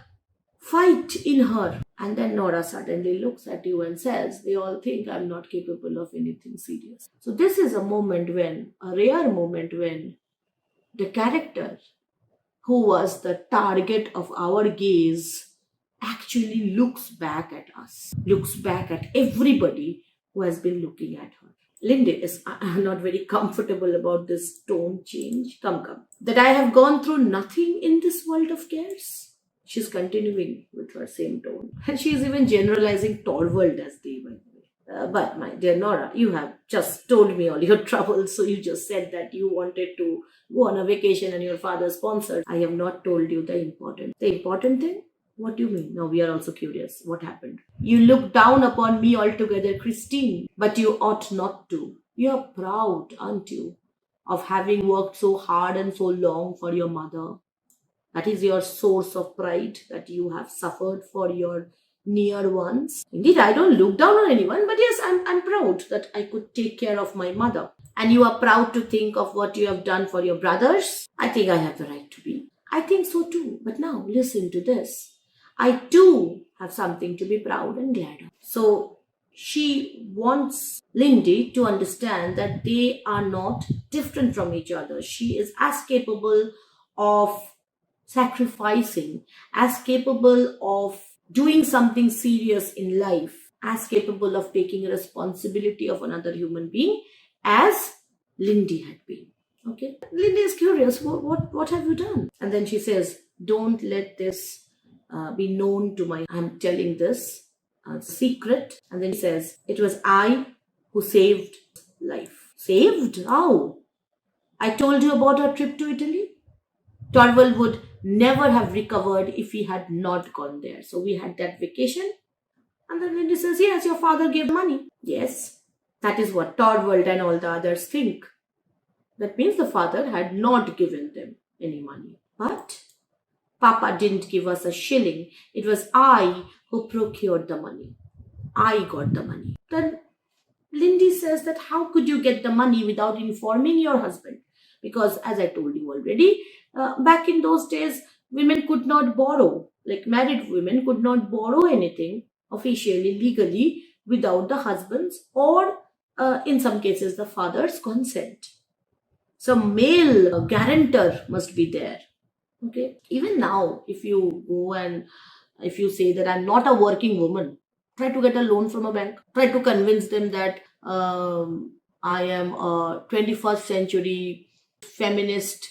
fight in her? And then Nora suddenly looks at you and says, they all think I'm not capable of anything serious. So this is a rare moment when the character who was the target of our gaze actually looks back at us, looks back at everybody who has been looking at her. Linde is not very comfortable about this tone change. Come. That I have gone through nothing in this world of cares. She's continuing with her same tone. And she's even generalizing Torvald as they, by the way. But my dear Nora, you have just told me all your troubles. So you just said that you wanted to go on a vacation and your father sponsored. I have not told you the important thing. What do you mean? Now we are also curious. What happened? You look down upon me altogether, Christine, but you ought not to. You are proud, aren't you, of having worked so hard and so long for your mother. That is your source of pride, that you have suffered for your near ones. Indeed, I don't look down on anyone, but yes, I'm proud that I could take care of my mother. And you are proud to think of what you have done for your brothers. I think I have the right to be. I think so too. But now, listen to this. I too have something to be proud and glad of. So, she wants Linde to understand that they are not different from each other. She is as capable of sacrificing, as capable of doing something serious in life, as capable of taking responsibility of another human being as Linde had been. Okay, Linde is curious. What have you done? And then she says, "Don't let this be known to my. I'm telling this secret." And then she says, "It was I who saved life." Saved? How? I told you about our trip to Italy. Torvald would never have recovered if he had not gone there. So we had that vacation. And then Linde says, "Yes, your father gave money." Yes, that is what Torvald and all the others think. That means the father had not given them any money. But Papa didn't give us a shilling. It was I who procured the money. I got the money. Then Linde says that how could you get the money without informing your husband? Because as I told you already, back in those days, women could not borrow. Like married women could not borrow anything officially, legally, without the husband's or in some cases the father's consent. Some male guarantor must be there. Okay. Even now, if you go and if you say that I'm not a working woman, try to get a loan from a bank. Try to convince them that I am a 21st century feminist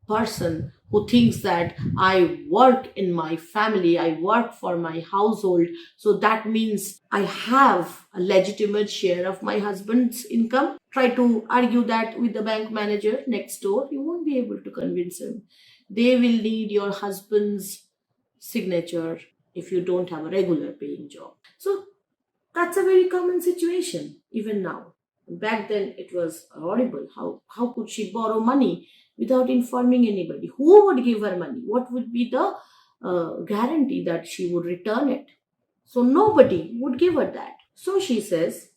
person who thinks that I work in my family, I work for my household, so that means I have a legitimate share of my husband's income. Try to argue that with the bank manager next door, you won't be able to convince him. They will need your husband's signature if you don't have a regular paying job. So that's a very common situation even now. Back then it was horrible. How could she borrow money without informing anybody? Who would give her money? What would be the guarantee that she would return it? So nobody would give her that. So she says,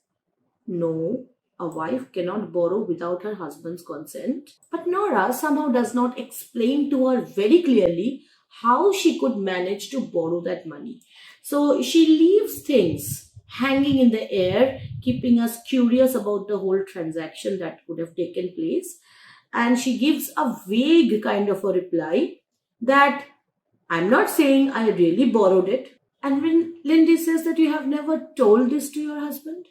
no, a wife cannot borrow without her husband's consent. But Nora somehow does not explain to her very clearly how she could manage to borrow that money. So she leaves things hanging in the air, keeping us curious about the whole transaction that could have taken place. And she gives a vague kind of a reply that I'm not saying I really borrowed it. And when Lindy says that you have never told this to your husband,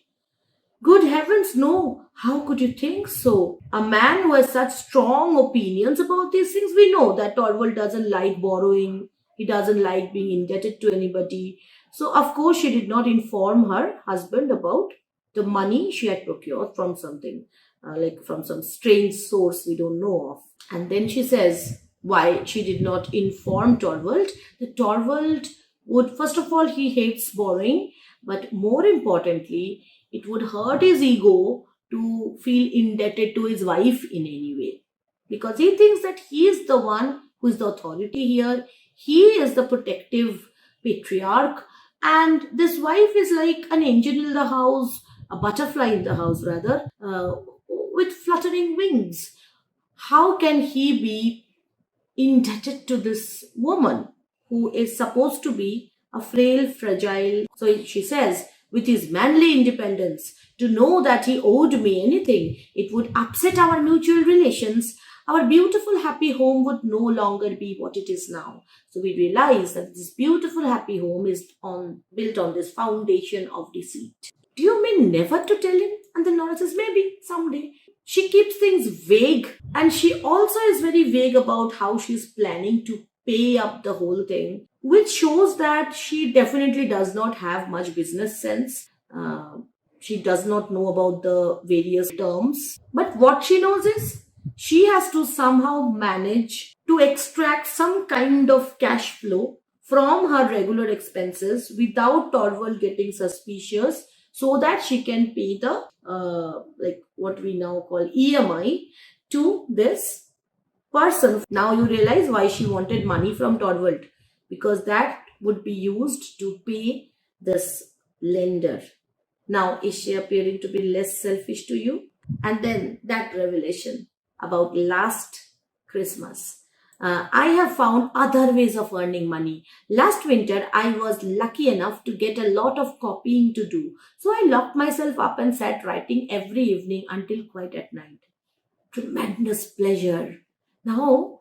good heavens, no. How could you think so? A man who has such strong opinions about these things, we know that Torvald doesn't like borrowing, he doesn't like being indebted to anybody. So, of course, she did not inform her husband about the money she had procured from something, like from some strange source we don't know of. And then she says why she did not inform Torvald. The Torvald would, first of all, he hates borrowing, but more importantly, it would hurt his ego to feel indebted to his wife in any way, because he thinks that he is the one who is the authority here. He is the protective patriarch, and this wife is like an angel in the house, a butterfly in the house, rather, with fluttering wings. How can he be indebted to this woman who is supposed to be a frail, fragile? So she says, with his manly independence, to know that he owed me anything, it would upset our mutual relations. Our beautiful, happy home would no longer be what it is now. So we realize that this beautiful, happy home is built on this foundation of deceit. Do you mean never to tell him? And then Nora says, maybe someday. She keeps things vague, and she also is very vague about how she's planning to pay up the whole thing, which shows that she definitely does not have much business sense. She does not know about the various terms. But what she knows is she has to somehow manage to extract some kind of cash flow from her regular expenses without Torvald getting suspicious, so that she can pay the like what we now call EMI to this person. Now you realize why she wanted money from Torvald, because that would be used to pay this lender. Now, is she appearing to be less selfish to you? And then that revelation about last Christmas. I have found other ways of earning money. Last winter, I was lucky enough to get a lot of copying to do. So I locked myself up and sat writing every evening until quite at night. Tremendous pleasure. Now,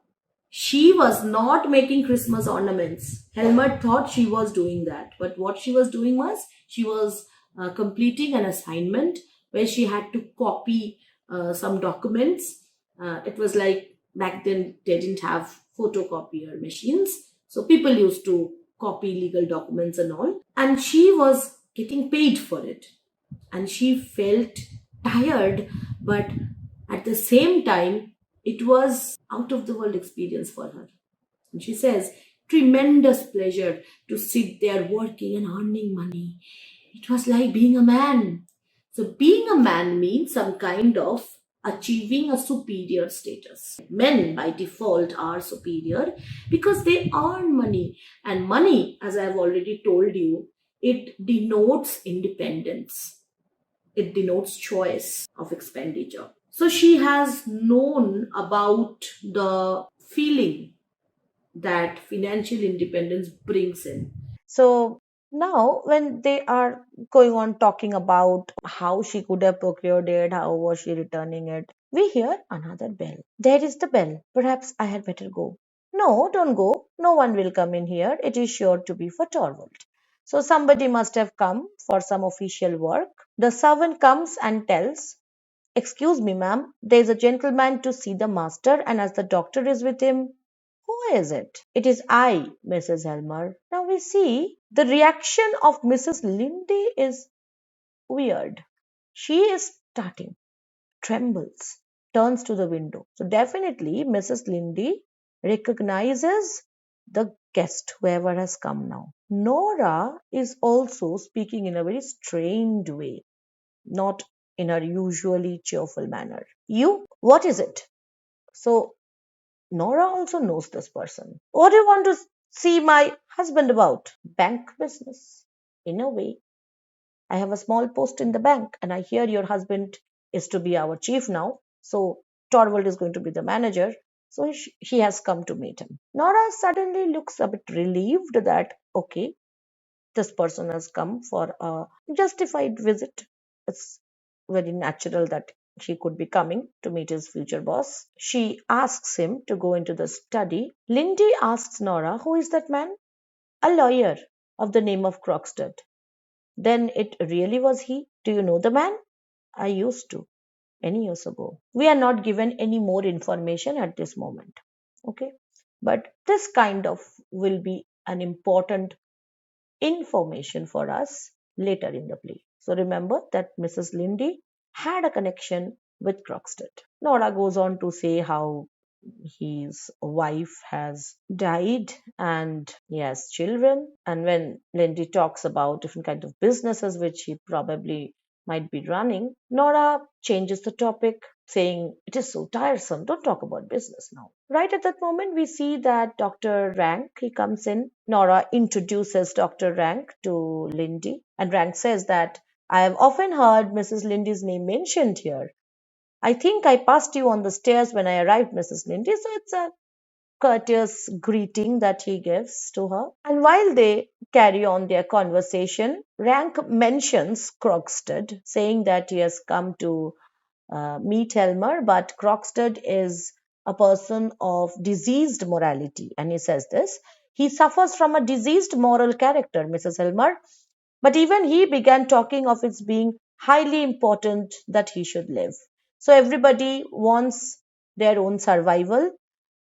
she was not making Christmas ornaments. Helmut thought she was doing that. But what she was doing was she was completing an assignment where she had to copy some documents. It was like back then they didn't have photocopier machines. So people used to copy legal documents and all. And she was getting paid for it. And she felt tired, but at the same time, it was out of the world experience for her. And she says, tremendous pleasure to sit there working and earning money. It was like being a man. So, being a man means some kind of achieving a superior status. Men by default are superior because they earn money. And money, as I've already told you, it denotes independence, it denotes choice of expenditure. So she has known about the feeling that financial independence brings in. So now, when they are going on talking about how she could have procured it, how was she returning it, we hear another bell. There is the bell. Perhaps I had better go. No, don't go. No one will come in here. It is sure to be for Torvald. So somebody must have come for some official work. The servant comes and tells, excuse me, ma'am, there is a gentleman to see the master, and as the doctor is with him, who is it? It is I, Mrs. Helmer. Now we see the reaction of Mrs. Linde is weird. She is starting, trembles, turns to the window. So definitely Mrs. Linde recognizes the guest, whoever has come now. Nora is also speaking in a very strained way, not in her usually cheerful manner. You, what is it? So Nora also knows this person. What do you want to see my husband about? Bank business. In a way, I have a small post in the bank, and I hear your husband is to be our chief now. So Torvald is going to be the manager. So he has come to meet him. Nora suddenly looks a bit relieved that, okay, this person has come for a justified visit. It's very natural that he could be coming to meet his future boss. She asks him to go into the study. Lindy asks Nora, who is that man? A lawyer of the name of Krogstad. Then it really was he? Do you know the man? I used to, many years ago. We are not given any more information at this moment. Okay. But this kind of will be an important information for us later in the play. So remember that Mrs. Lindy had a connection with Krogstad. Nora goes on to say how his wife has died and he has children. And when Lindy talks about different kinds of businesses which he probably might be running, Nora changes the topic, saying, it is so tiresome, don't talk about business now. Right at that moment, we see that Dr. Rank, he comes in. Nora introduces Dr. Rank to Lindy, and Rank says that I have often heard Mrs. Lindy's name mentioned here. I think I passed you on the stairs when I arrived, Mrs. Lindy. So it's a courteous greeting that he gives to her. And while they carry on their conversation, Rank mentions Krogstad, saying that he has come to meet Helmer, but Krogstad is a person of diseased morality. And he says this, he suffers from a diseased moral character, Mrs. Helmer. But even he began talking of its being highly important that he should live. So everybody wants their own survival.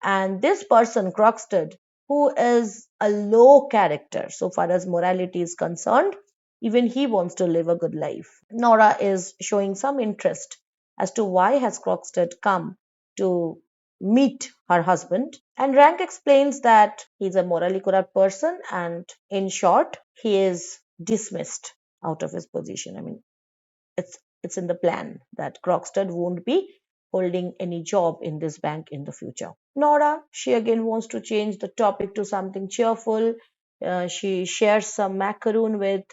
And this person, Krogstad, who is a low character so far as morality is concerned, even he wants to live a good life. Nora is showing some interest as to why has Krogstad come to meet her husband. And Rank explains that he's a morally corrupt person and in short, he is dismissed out of his position. I mean, it's in the plan that Krogstad won't be holding any job in this bank in the future. Nora, she again wants to change the topic to something cheerful. She shares some macaroon with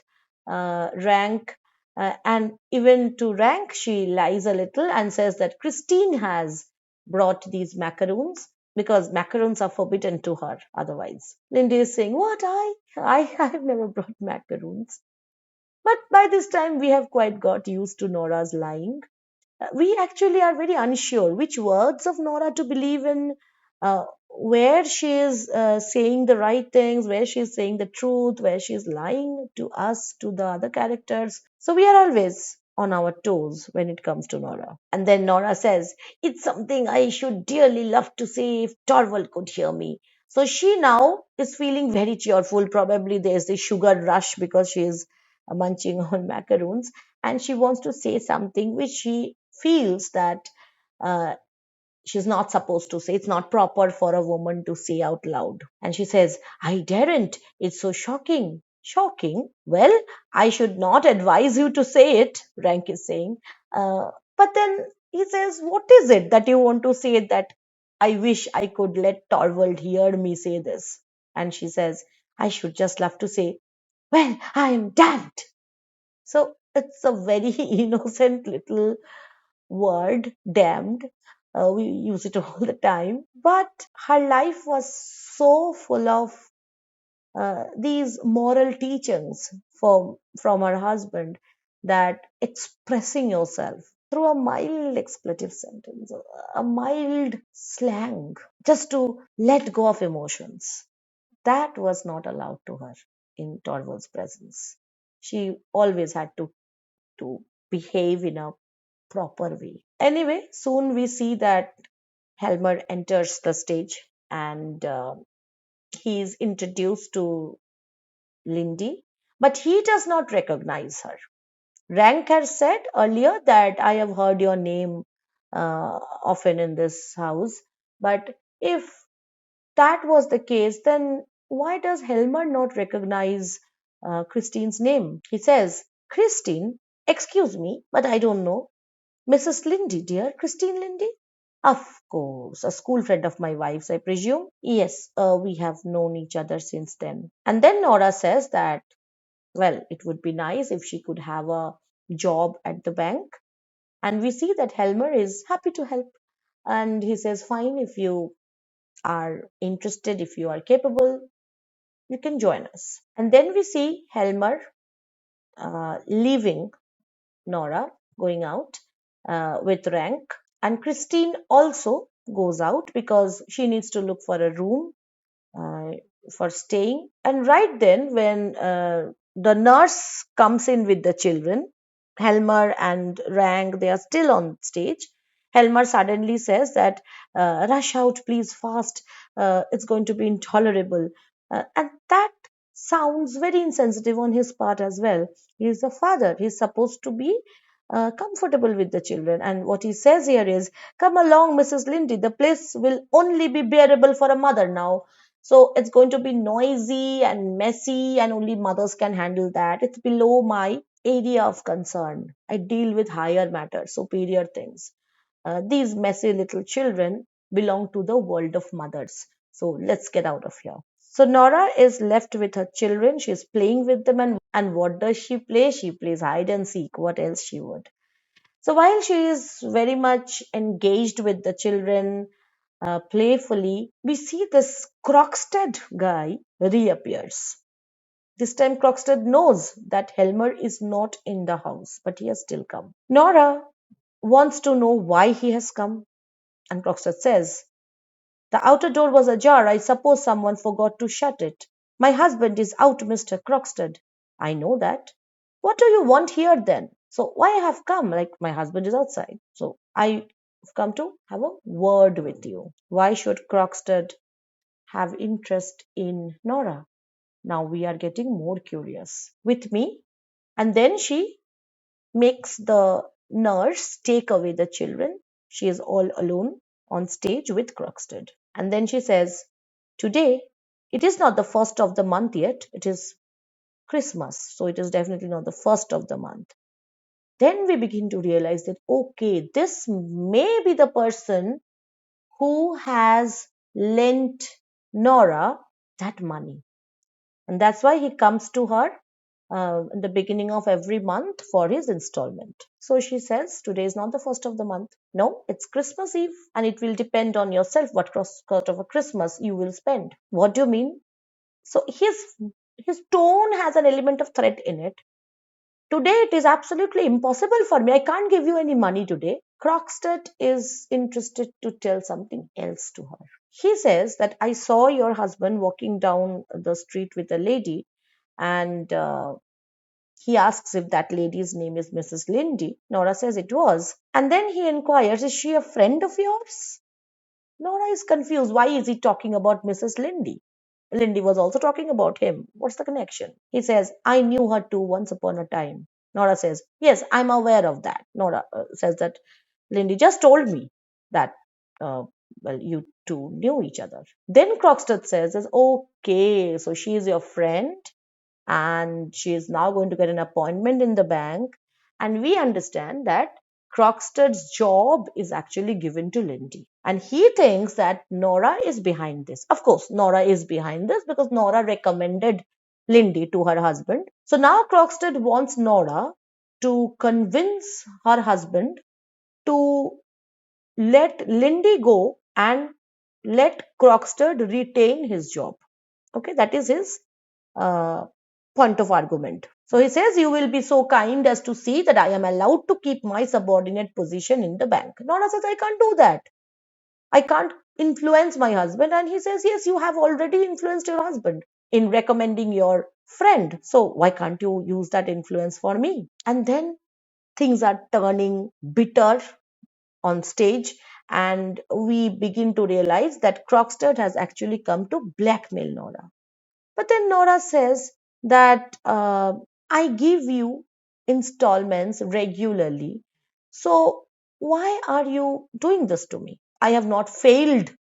Rank, and even to Rank, she lies a little and says that Christine has brought these macaroons because macarons are forbidden to her otherwise. Lindy is saying, what, I have never brought macaroons. But by this time, we have quite got used to Nora's lying. We actually are very unsure which words of Nora to believe in, where she is saying the right things, where she is saying the truth, where she is lying to us, to the other characters. So we are always on our toes when it comes to Nora. And then Nora says, it's something I should dearly love to say if Torvald could hear me. So she now is feeling very cheerful. Probably there's the sugar rush because she is munching on macaroons and she wants to say something which she feels that uh, she's not supposed to say. It's not proper for a woman to say out loud. And she says, I daren't. It's so shocking. Shocking? Well, I should not advise you to say it, Rank is saying. But then he says, what is it that you want to say that I wish I could let Torvald hear me say this? And she says, I should just love to say, well, I am damned. So it's a very innocent little word, damned. We use it all the time. But her life was so full of these moral teachings from her husband that expressing yourself through a mild expletive sentence, a mild slang, just to let go of emotions, that was not allowed to her in Torvald's presence. She always had to behave in a proper way. Anyway, soon we see that Helmer enters the stage. and he is introduced to Linde, but he does not recognize her. Rank has said earlier that I have heard your name often in this house, but if that was the case, then why does Helmer not recognize Christine's name? He says, Christine, excuse me, but I don't know. Mrs. Linde, dear, Christine Linde? Of course, a school friend of my wife's, I presume. Yes, we have known each other since then. And then Nora says that, well, it would be nice if she could have a job at the bank. And we see that Helmer is happy to help. And he says, fine, if you are interested, if you are capable, you can join us. And then we see Helmer leaving Nora, going out with Rank. And Christine also goes out because she needs to look for a room uh, for staying. And right then, when the nurse comes in with the children, Helmer and Rang, they are still on stage. Helmer suddenly says that, rush out, please, fast. It's going to be intolerable. And that sounds very insensitive on his part as well. He is the father. He's supposed to be comfortable with the children. And what he says here is, come along, Mrs. Linde. The place will only be bearable for a mother now. So it's going to be noisy and messy, and only mothers can handle that. It's below my area of concern. I deal with higher matters, superior things. These messy little children belong to the world of mothers. So let's get out of here. So Nora is left with her children. She's playing with them, and what does she play? She plays hide and seek. What else she would? So while she is very much engaged with the children, playfully, we see this Krogstad guy reappears. This time, Krogstad knows that Helmer is not in the house, but he has still come. Nora wants to know why he has come, and Krogstad says, the outer door was ajar. I suppose someone forgot to shut it. My husband is out, Mr. Krogstad. I know that. What do you want here then? So why I have come? Like, my husband is outside. So I have come to have a word with you. Why should Krogstad have interest in Nora? Now we are getting more curious. With me? And then she makes the nurse take away the children. She is all alone on stage with Krogstad. And then she says, today, it is not the first of the month yet. It is Christmas. So it is definitely not the first of the month. Then we begin to realize that, okay, this may be the person who has lent Nora that money. And that's why he comes to her in the beginning of every month for his installment. So she says, today is not the first of the month. No, it's Christmas Eve, and it will depend on yourself what sort of a Christmas you will spend. What do you mean? So his tone has an element of threat in it. Today it is absolutely impossible for me. I can't give you any money today. Krogstad is interested to tell something else to her. He says that I saw your husband walking down the street with a lady, and he asks if that lady's name is Mrs. Linde. Nora says it was. And then he inquires, is she a friend of yours? Nora is confused. Why is he talking about Mrs. Linde? Linde was also talking about him. What's the connection? He says, I knew her too once upon a time. Nora says, yes, I'm aware of that. Nora says that Linde just told me that, well, you two knew each other. Then Krogstad says, okay, so she is your friend and she is now going to get an appointment in the bank. And we understand that Krogstad's job is actually given to Linde. And he thinks that Nora is behind this. Of course, Nora is behind this because Nora recommended Linde to her husband. So now Krogstad wants Nora to convince her husband to let Linde go and let Krogstad retain his job. Okay, that is his uh, point of argument. So he says, you will be so kind as to see that I am allowed to keep my subordinate position in the bank. Nora says, I can't do that. I can't influence my husband. And he says, yes, you have already influenced your husband in recommending your friend. So why can't you use that influence for me? And then things are turning bitter on stage, and we begin to realize that Krogstad has actually come to blackmail Nora. But then Nora says that I give you installments regularly. So why are you doing this to me? I have not failed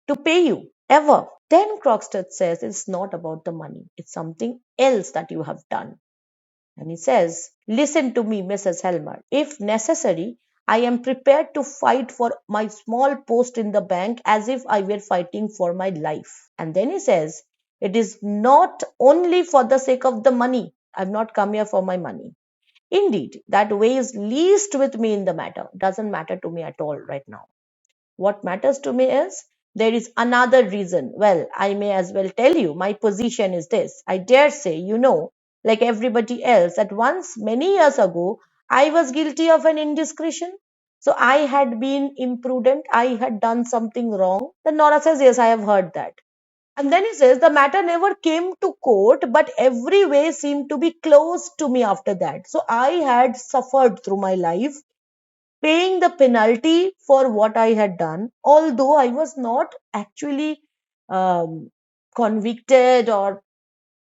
to pay you ever. Then Krogstad says it's not about the money, it's something else that you have done. And he says, listen to me, Mrs. Helmer. If necessary, I am prepared to fight for my small post in the bank as if I were fighting for my life. And then he says, it is not only for the sake of the money. I've not come here for my money. Indeed, that weighs least with me in the matter. Doesn't matter to me at all right now. What matters to me is there is another reason. Well, I may as well tell you, my position is this. I dare say, you know, like everybody else, that once, many years ago, I was guilty of an indiscretion. So I had been imprudent. I had done something wrong. Then Nora says, yes, I have heard that. And then he says, the matter never came to court, but every way seemed to be closed to me after that. So I had suffered through my life, paying the penalty for what I had done, although I was not actually um, convicted or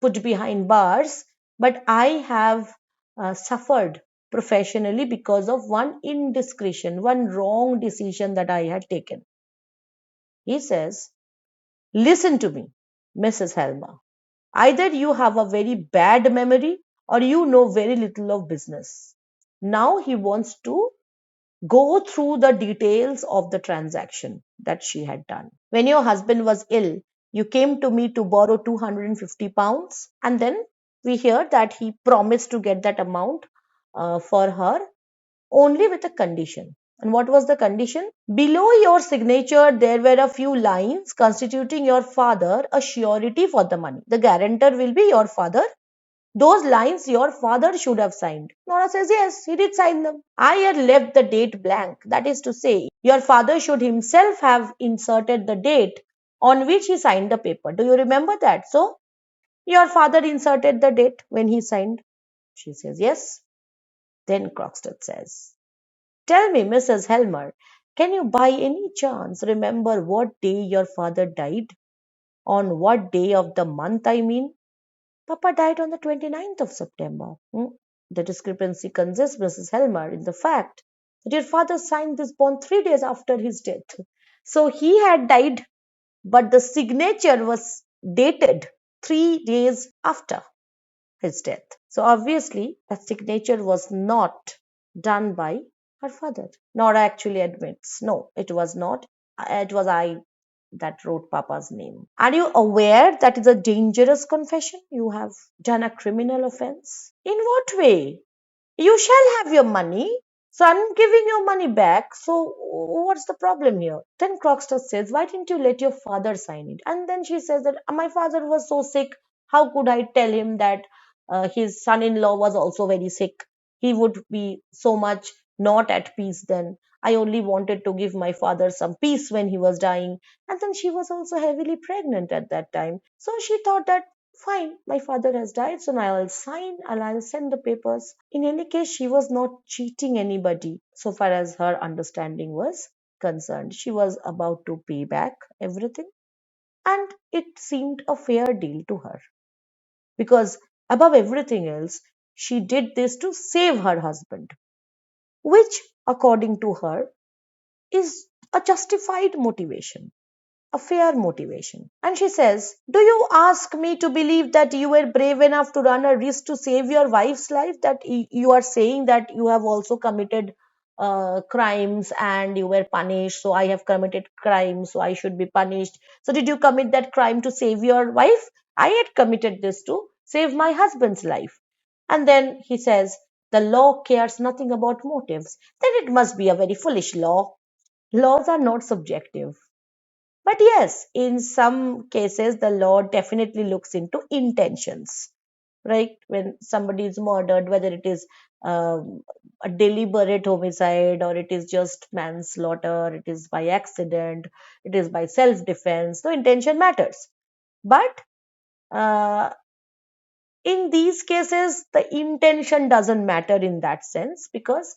put behind bars, but I have suffered professionally because of one indiscretion, one wrong decision that I had taken. He says, listen to me, Mrs. Helmer. Either you have a very bad memory or you know very little of business. Now he wants to go through the details of the transaction that she had done. When your husband was ill, you came to me to borrow 250 pounds, and then we hear that he promised to get that amount for her only with a condition. And what was the condition? Below your signature, there were a few lines constituting your father a surety for the money. The guarantor will be your father. Those lines your father should have signed. Nora says, yes, he did sign them. I had left the date blank. That is to say, your father should himself have inserted the date on which he signed the paper. Do you remember that? So, your father inserted the date when he signed. She says, yes. Then Krogstad says, tell me, Mrs. Helmer, can you by any chance remember what day your father died? On what day of the month, I mean? Papa died on the 29th of September. The discrepancy consists, Mrs. Helmer, in the fact that your father signed this bond 3 days after his death. So he had died, but the signature was dated 3 days after his death. So obviously, that signature was not done by her father. Nora actually admits, no, it was not. It was I that wrote Papa's name. Are you aware that is a dangerous confession? You have done a criminal offense. In what way? You shall have your money. So I'm giving your money back. So what's the problem here? Then Krogstad says, why didn't you let your father sign it? And then she says that my father was so sick. How could I tell him that his son-in-law was also very sick? He would be so much not at peace then. I only wanted to give my father some peace when he was dying. And then she was also heavily pregnant at that time. So she thought that fine, my father has died, so now I'll sign and I'll send the papers. In any case, she was not cheating anybody so far as her understanding was concerned. She was about to pay back everything, and it seemed a fair deal to her because, above everything else, she did this to save her husband, which, according to her, is a justified motivation, a fair motivation. And she says, do you ask me to believe that you were brave enough to run a risk to save your wife's life? That you are saying that you have also committed crimes and you were punished. So I have committed crimes, so I should be punished. So did you commit that crime to save your wife? I had committed this to save my husband's life. And then he says, the law cares nothing about motives. Then it must be a very foolish law. Laws are not subjective. But yes, in some cases, the law definitely looks into intentions, right? When somebody is murdered, whether it is a deliberate homicide or it is just manslaughter, it is by accident, it is by self defense, the intention matters. But uh, in these cases, the intention doesn't matter in that sense because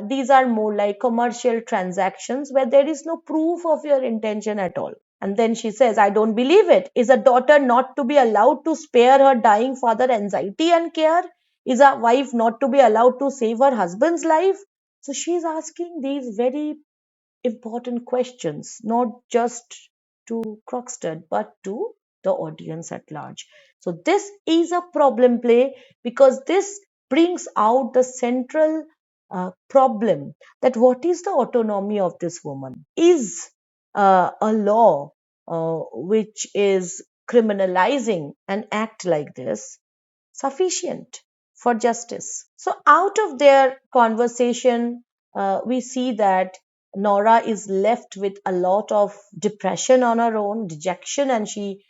These are more like commercial transactions where there is no proof of your intention at all. And then she says, I don't believe it. Is a daughter not to be allowed to spare her dying father anxiety and care? Is a wife not to be allowed to save her husband's life? So she's asking these very important questions, not just to Krogstad, but to the audience at large. So this is a problem play because this brings out the central problem, that what is the autonomy of this woman? Is a law which is criminalizing an act like this sufficient for justice? So, out of their conversation, we see that Nora is left with a lot of depression on her own, dejection, and she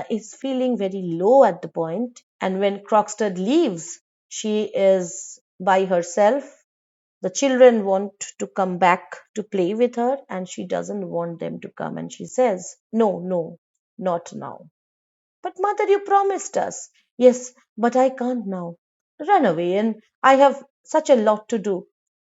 is feeling very low at the point. And when Krogstad leaves, she is by herself. The children want to come back to play with her, and she doesn't want them to come. And she says, no, no, not now. But mother, you promised us. Yes, but I can't now. Run away, and I have such a lot to do.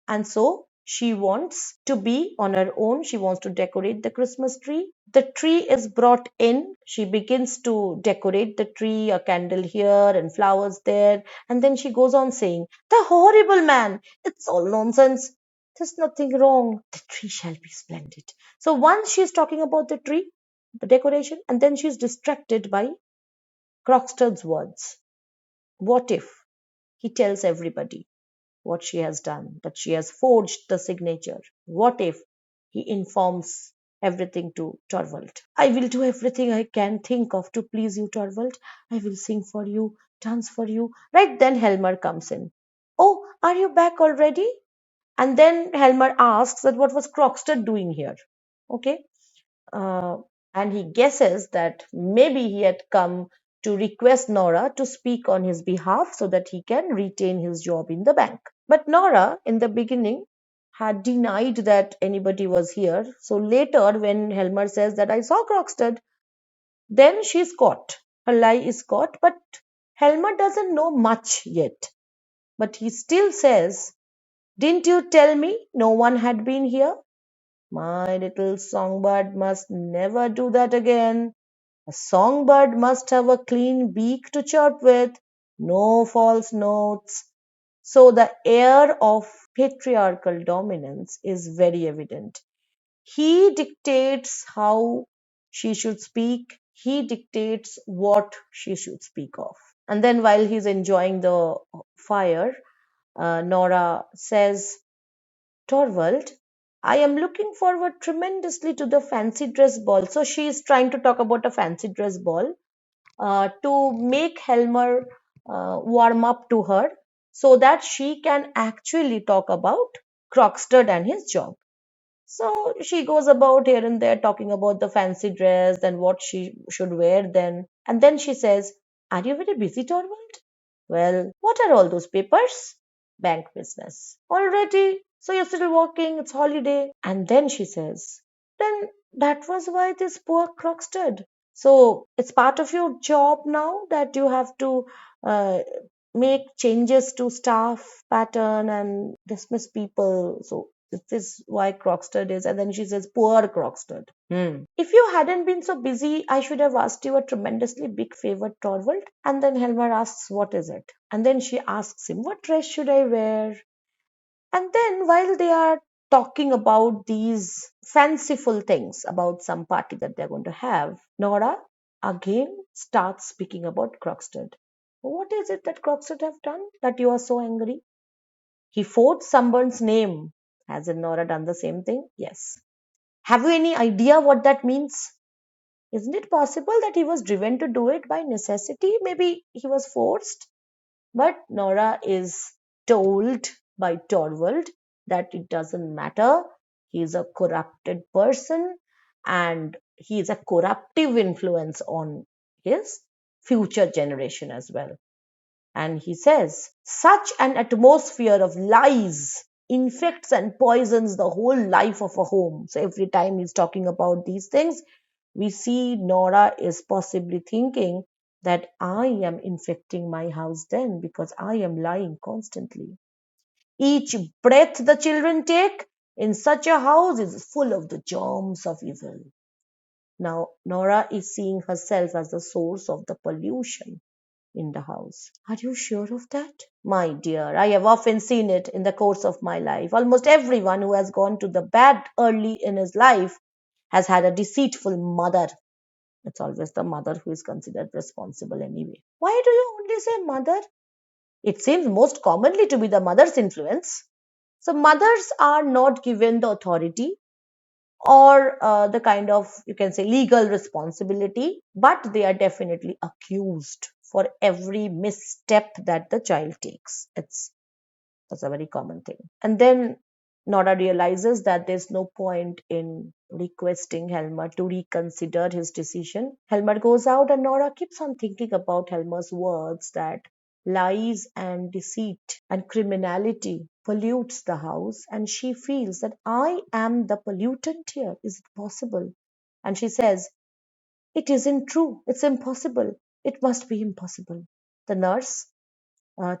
And so she wants to be on her own. She wants to decorate the Christmas tree. The tree is brought in. She begins to decorate the tree, a candle here and flowers there. And then she goes on saying, the horrible man. It's all nonsense. There's nothing wrong. The tree shall be splendid. So once she's talking about the tree, the decoration, and then she's distracted by Krogstad's words. What if he tells everybody what she has done, that she has forged the signature? What if he informs everything to Torvald? I will do everything I can think of to please you, Torvald. I will sing for you, dance for you. Right then, Helmer comes in. Oh, are you back already? And then Helmer asks that what was Krogstad doing here? Okay. uh, and he guesses that maybe he had come to request Nora to speak on his behalf so that he can retain his job in the bank. But Nora, in the beginning, had denied that anybody was here. So later, when Helmer says that I saw Krogstad, then she's caught. Her lie is caught, but Helmer doesn't know much yet. But he still says, didn't you tell me no one had been here? My little songbird must never do that again. A songbird must have a clean beak to chirp with, no false notes. So the air of patriarchal dominance is very evident. He dictates how she should speak, he dictates what she should speak of. And then while he's enjoying the fire, Nora says, Torvald, I am looking forward tremendously to the fancy dress ball. So she is trying to talk about a fancy dress ball to make Helmer warm up to her so that she can actually talk about Krogstad and his job. So she goes about here and there talking about the fancy dress and what she should wear then. And then she says, are you very busy, Torvald? Well, what are all those papers? Bank business. Already? So you're still working? It's holiday. And then she says, then that was why this poor Krogstad. So it's part of your job now that you have to uh, make changes to staff pattern and dismiss people. So this is why Krogstad is. And then she says, poor Krogstad. If you hadn't been so busy, I should have asked you a tremendously big favor, Torvald. And then Helmer asks, what is it? And then she asks him, what dress should I wear? And then while they are talking about these fanciful things about some party that they're going to have, Nora again starts speaking about Krogstad. What is it that Krogstad have done that you are so angry? He forged someone's name. Hasn't Nora done the same thing? Yes. Have you any idea what that means? Isn't it possible that he was driven to do it by necessity? Maybe he was forced. But Nora is told by Torvald that it doesn't matter. He is a corrupted person and he is a corruptive influence on his future generation as well. And he says, such an atmosphere of lies infects and poisons the whole life of a home. So every time he's talking about these things, we see Nora is possibly thinking that I am infecting my house then because I am lying constantly. Each breath the children take in such a house is full of the germs of evil. Now, Nora is seeing herself as the source of the pollution in the house. Are you sure of that? My dear, I have often seen it in the course of my life. Almost everyone who has gone to the bad early in his life has had a deceitful mother. It's always the mother who is considered responsible anyway. Why do you only say mother? It seems most commonly to be the mother's influence. So, mothers are not given the authority or the kind of, you can say, legal responsibility, but they are definitely accused for every misstep that the child takes. That's a very common thing. And then Nora realizes that there's no point in requesting Helmer to reconsider his decision. Helmer goes out, and Nora keeps on thinking about Helmer's words that lies and deceit and criminality pollutes the house, and she feels that I am the pollutant here. Is it possible? And she says, it isn't true. It's impossible. It must be impossible. The nurse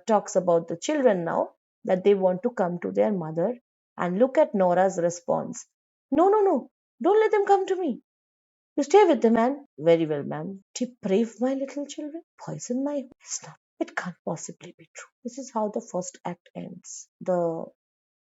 talks about the children now, that they want to come to their mother, and look at Nora's response. No, no, no, don't let them come to me. You stay with them, man. Very well, ma'am. Deprave my little children, poison my. It's not. It can't possibly be true. This is how the first act ends. The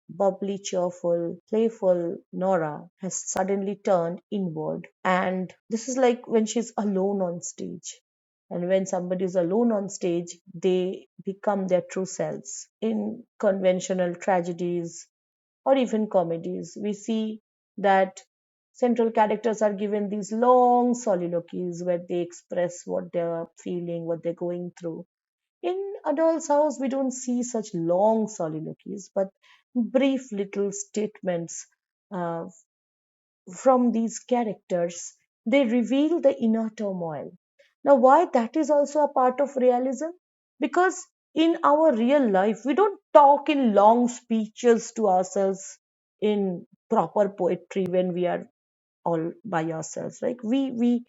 bubbly, cheerful, playful Nora has suddenly turned inward. And this is like when she's alone on stage. And when somebody is alone on stage, they become their true selves. In conventional tragedies or even comedies, we see that central characters are given these long soliloquies where they express what they're feeling, what they're going through. In Adol's House, we don't see such long soliloquies, but brief little statements uh, from these characters. They reveal the inner turmoil. Now, why that is also a part of realism? Because in our real life, we don't talk in long speeches to ourselves in proper poetry when we are all by ourselves. Like we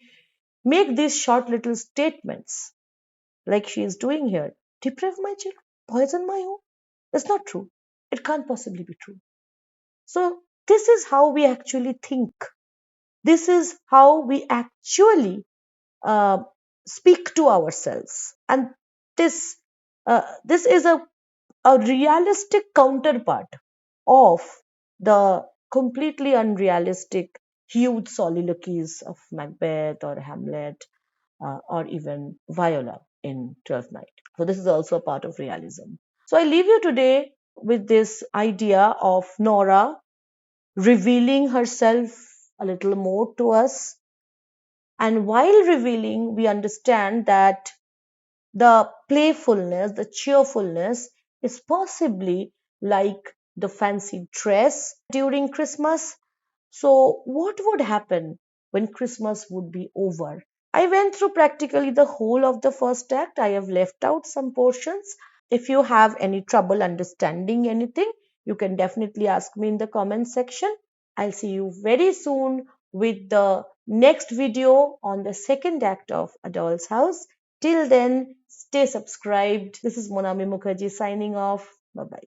make these short little statements like she is doing here. Deprive my children, poison my home. That's not true. It can't possibly be true. So, this is how we actually think. This is how we actually uh, speak to ourselves. And this is a realistic counterpart of the completely unrealistic, huge soliloquies of Macbeth or Hamlet or even Viola in Twelfth Night. So this is also a part of realism. So I leave you today with this idea of Nora revealing herself a little more to us. And while revealing, we understand that the playfulness, the cheerfulness is possibly like the fancy dress during Christmas. So, what would happen when Christmas would be over? I went through practically the whole of the first act. I have left out some portions. If you have any trouble understanding anything, you can definitely ask me in the comment section. I'll see you very soon with the next video on the second act of A Doll's House. Till then, stay subscribed. This is Monami Mukherjee signing off. Bye bye.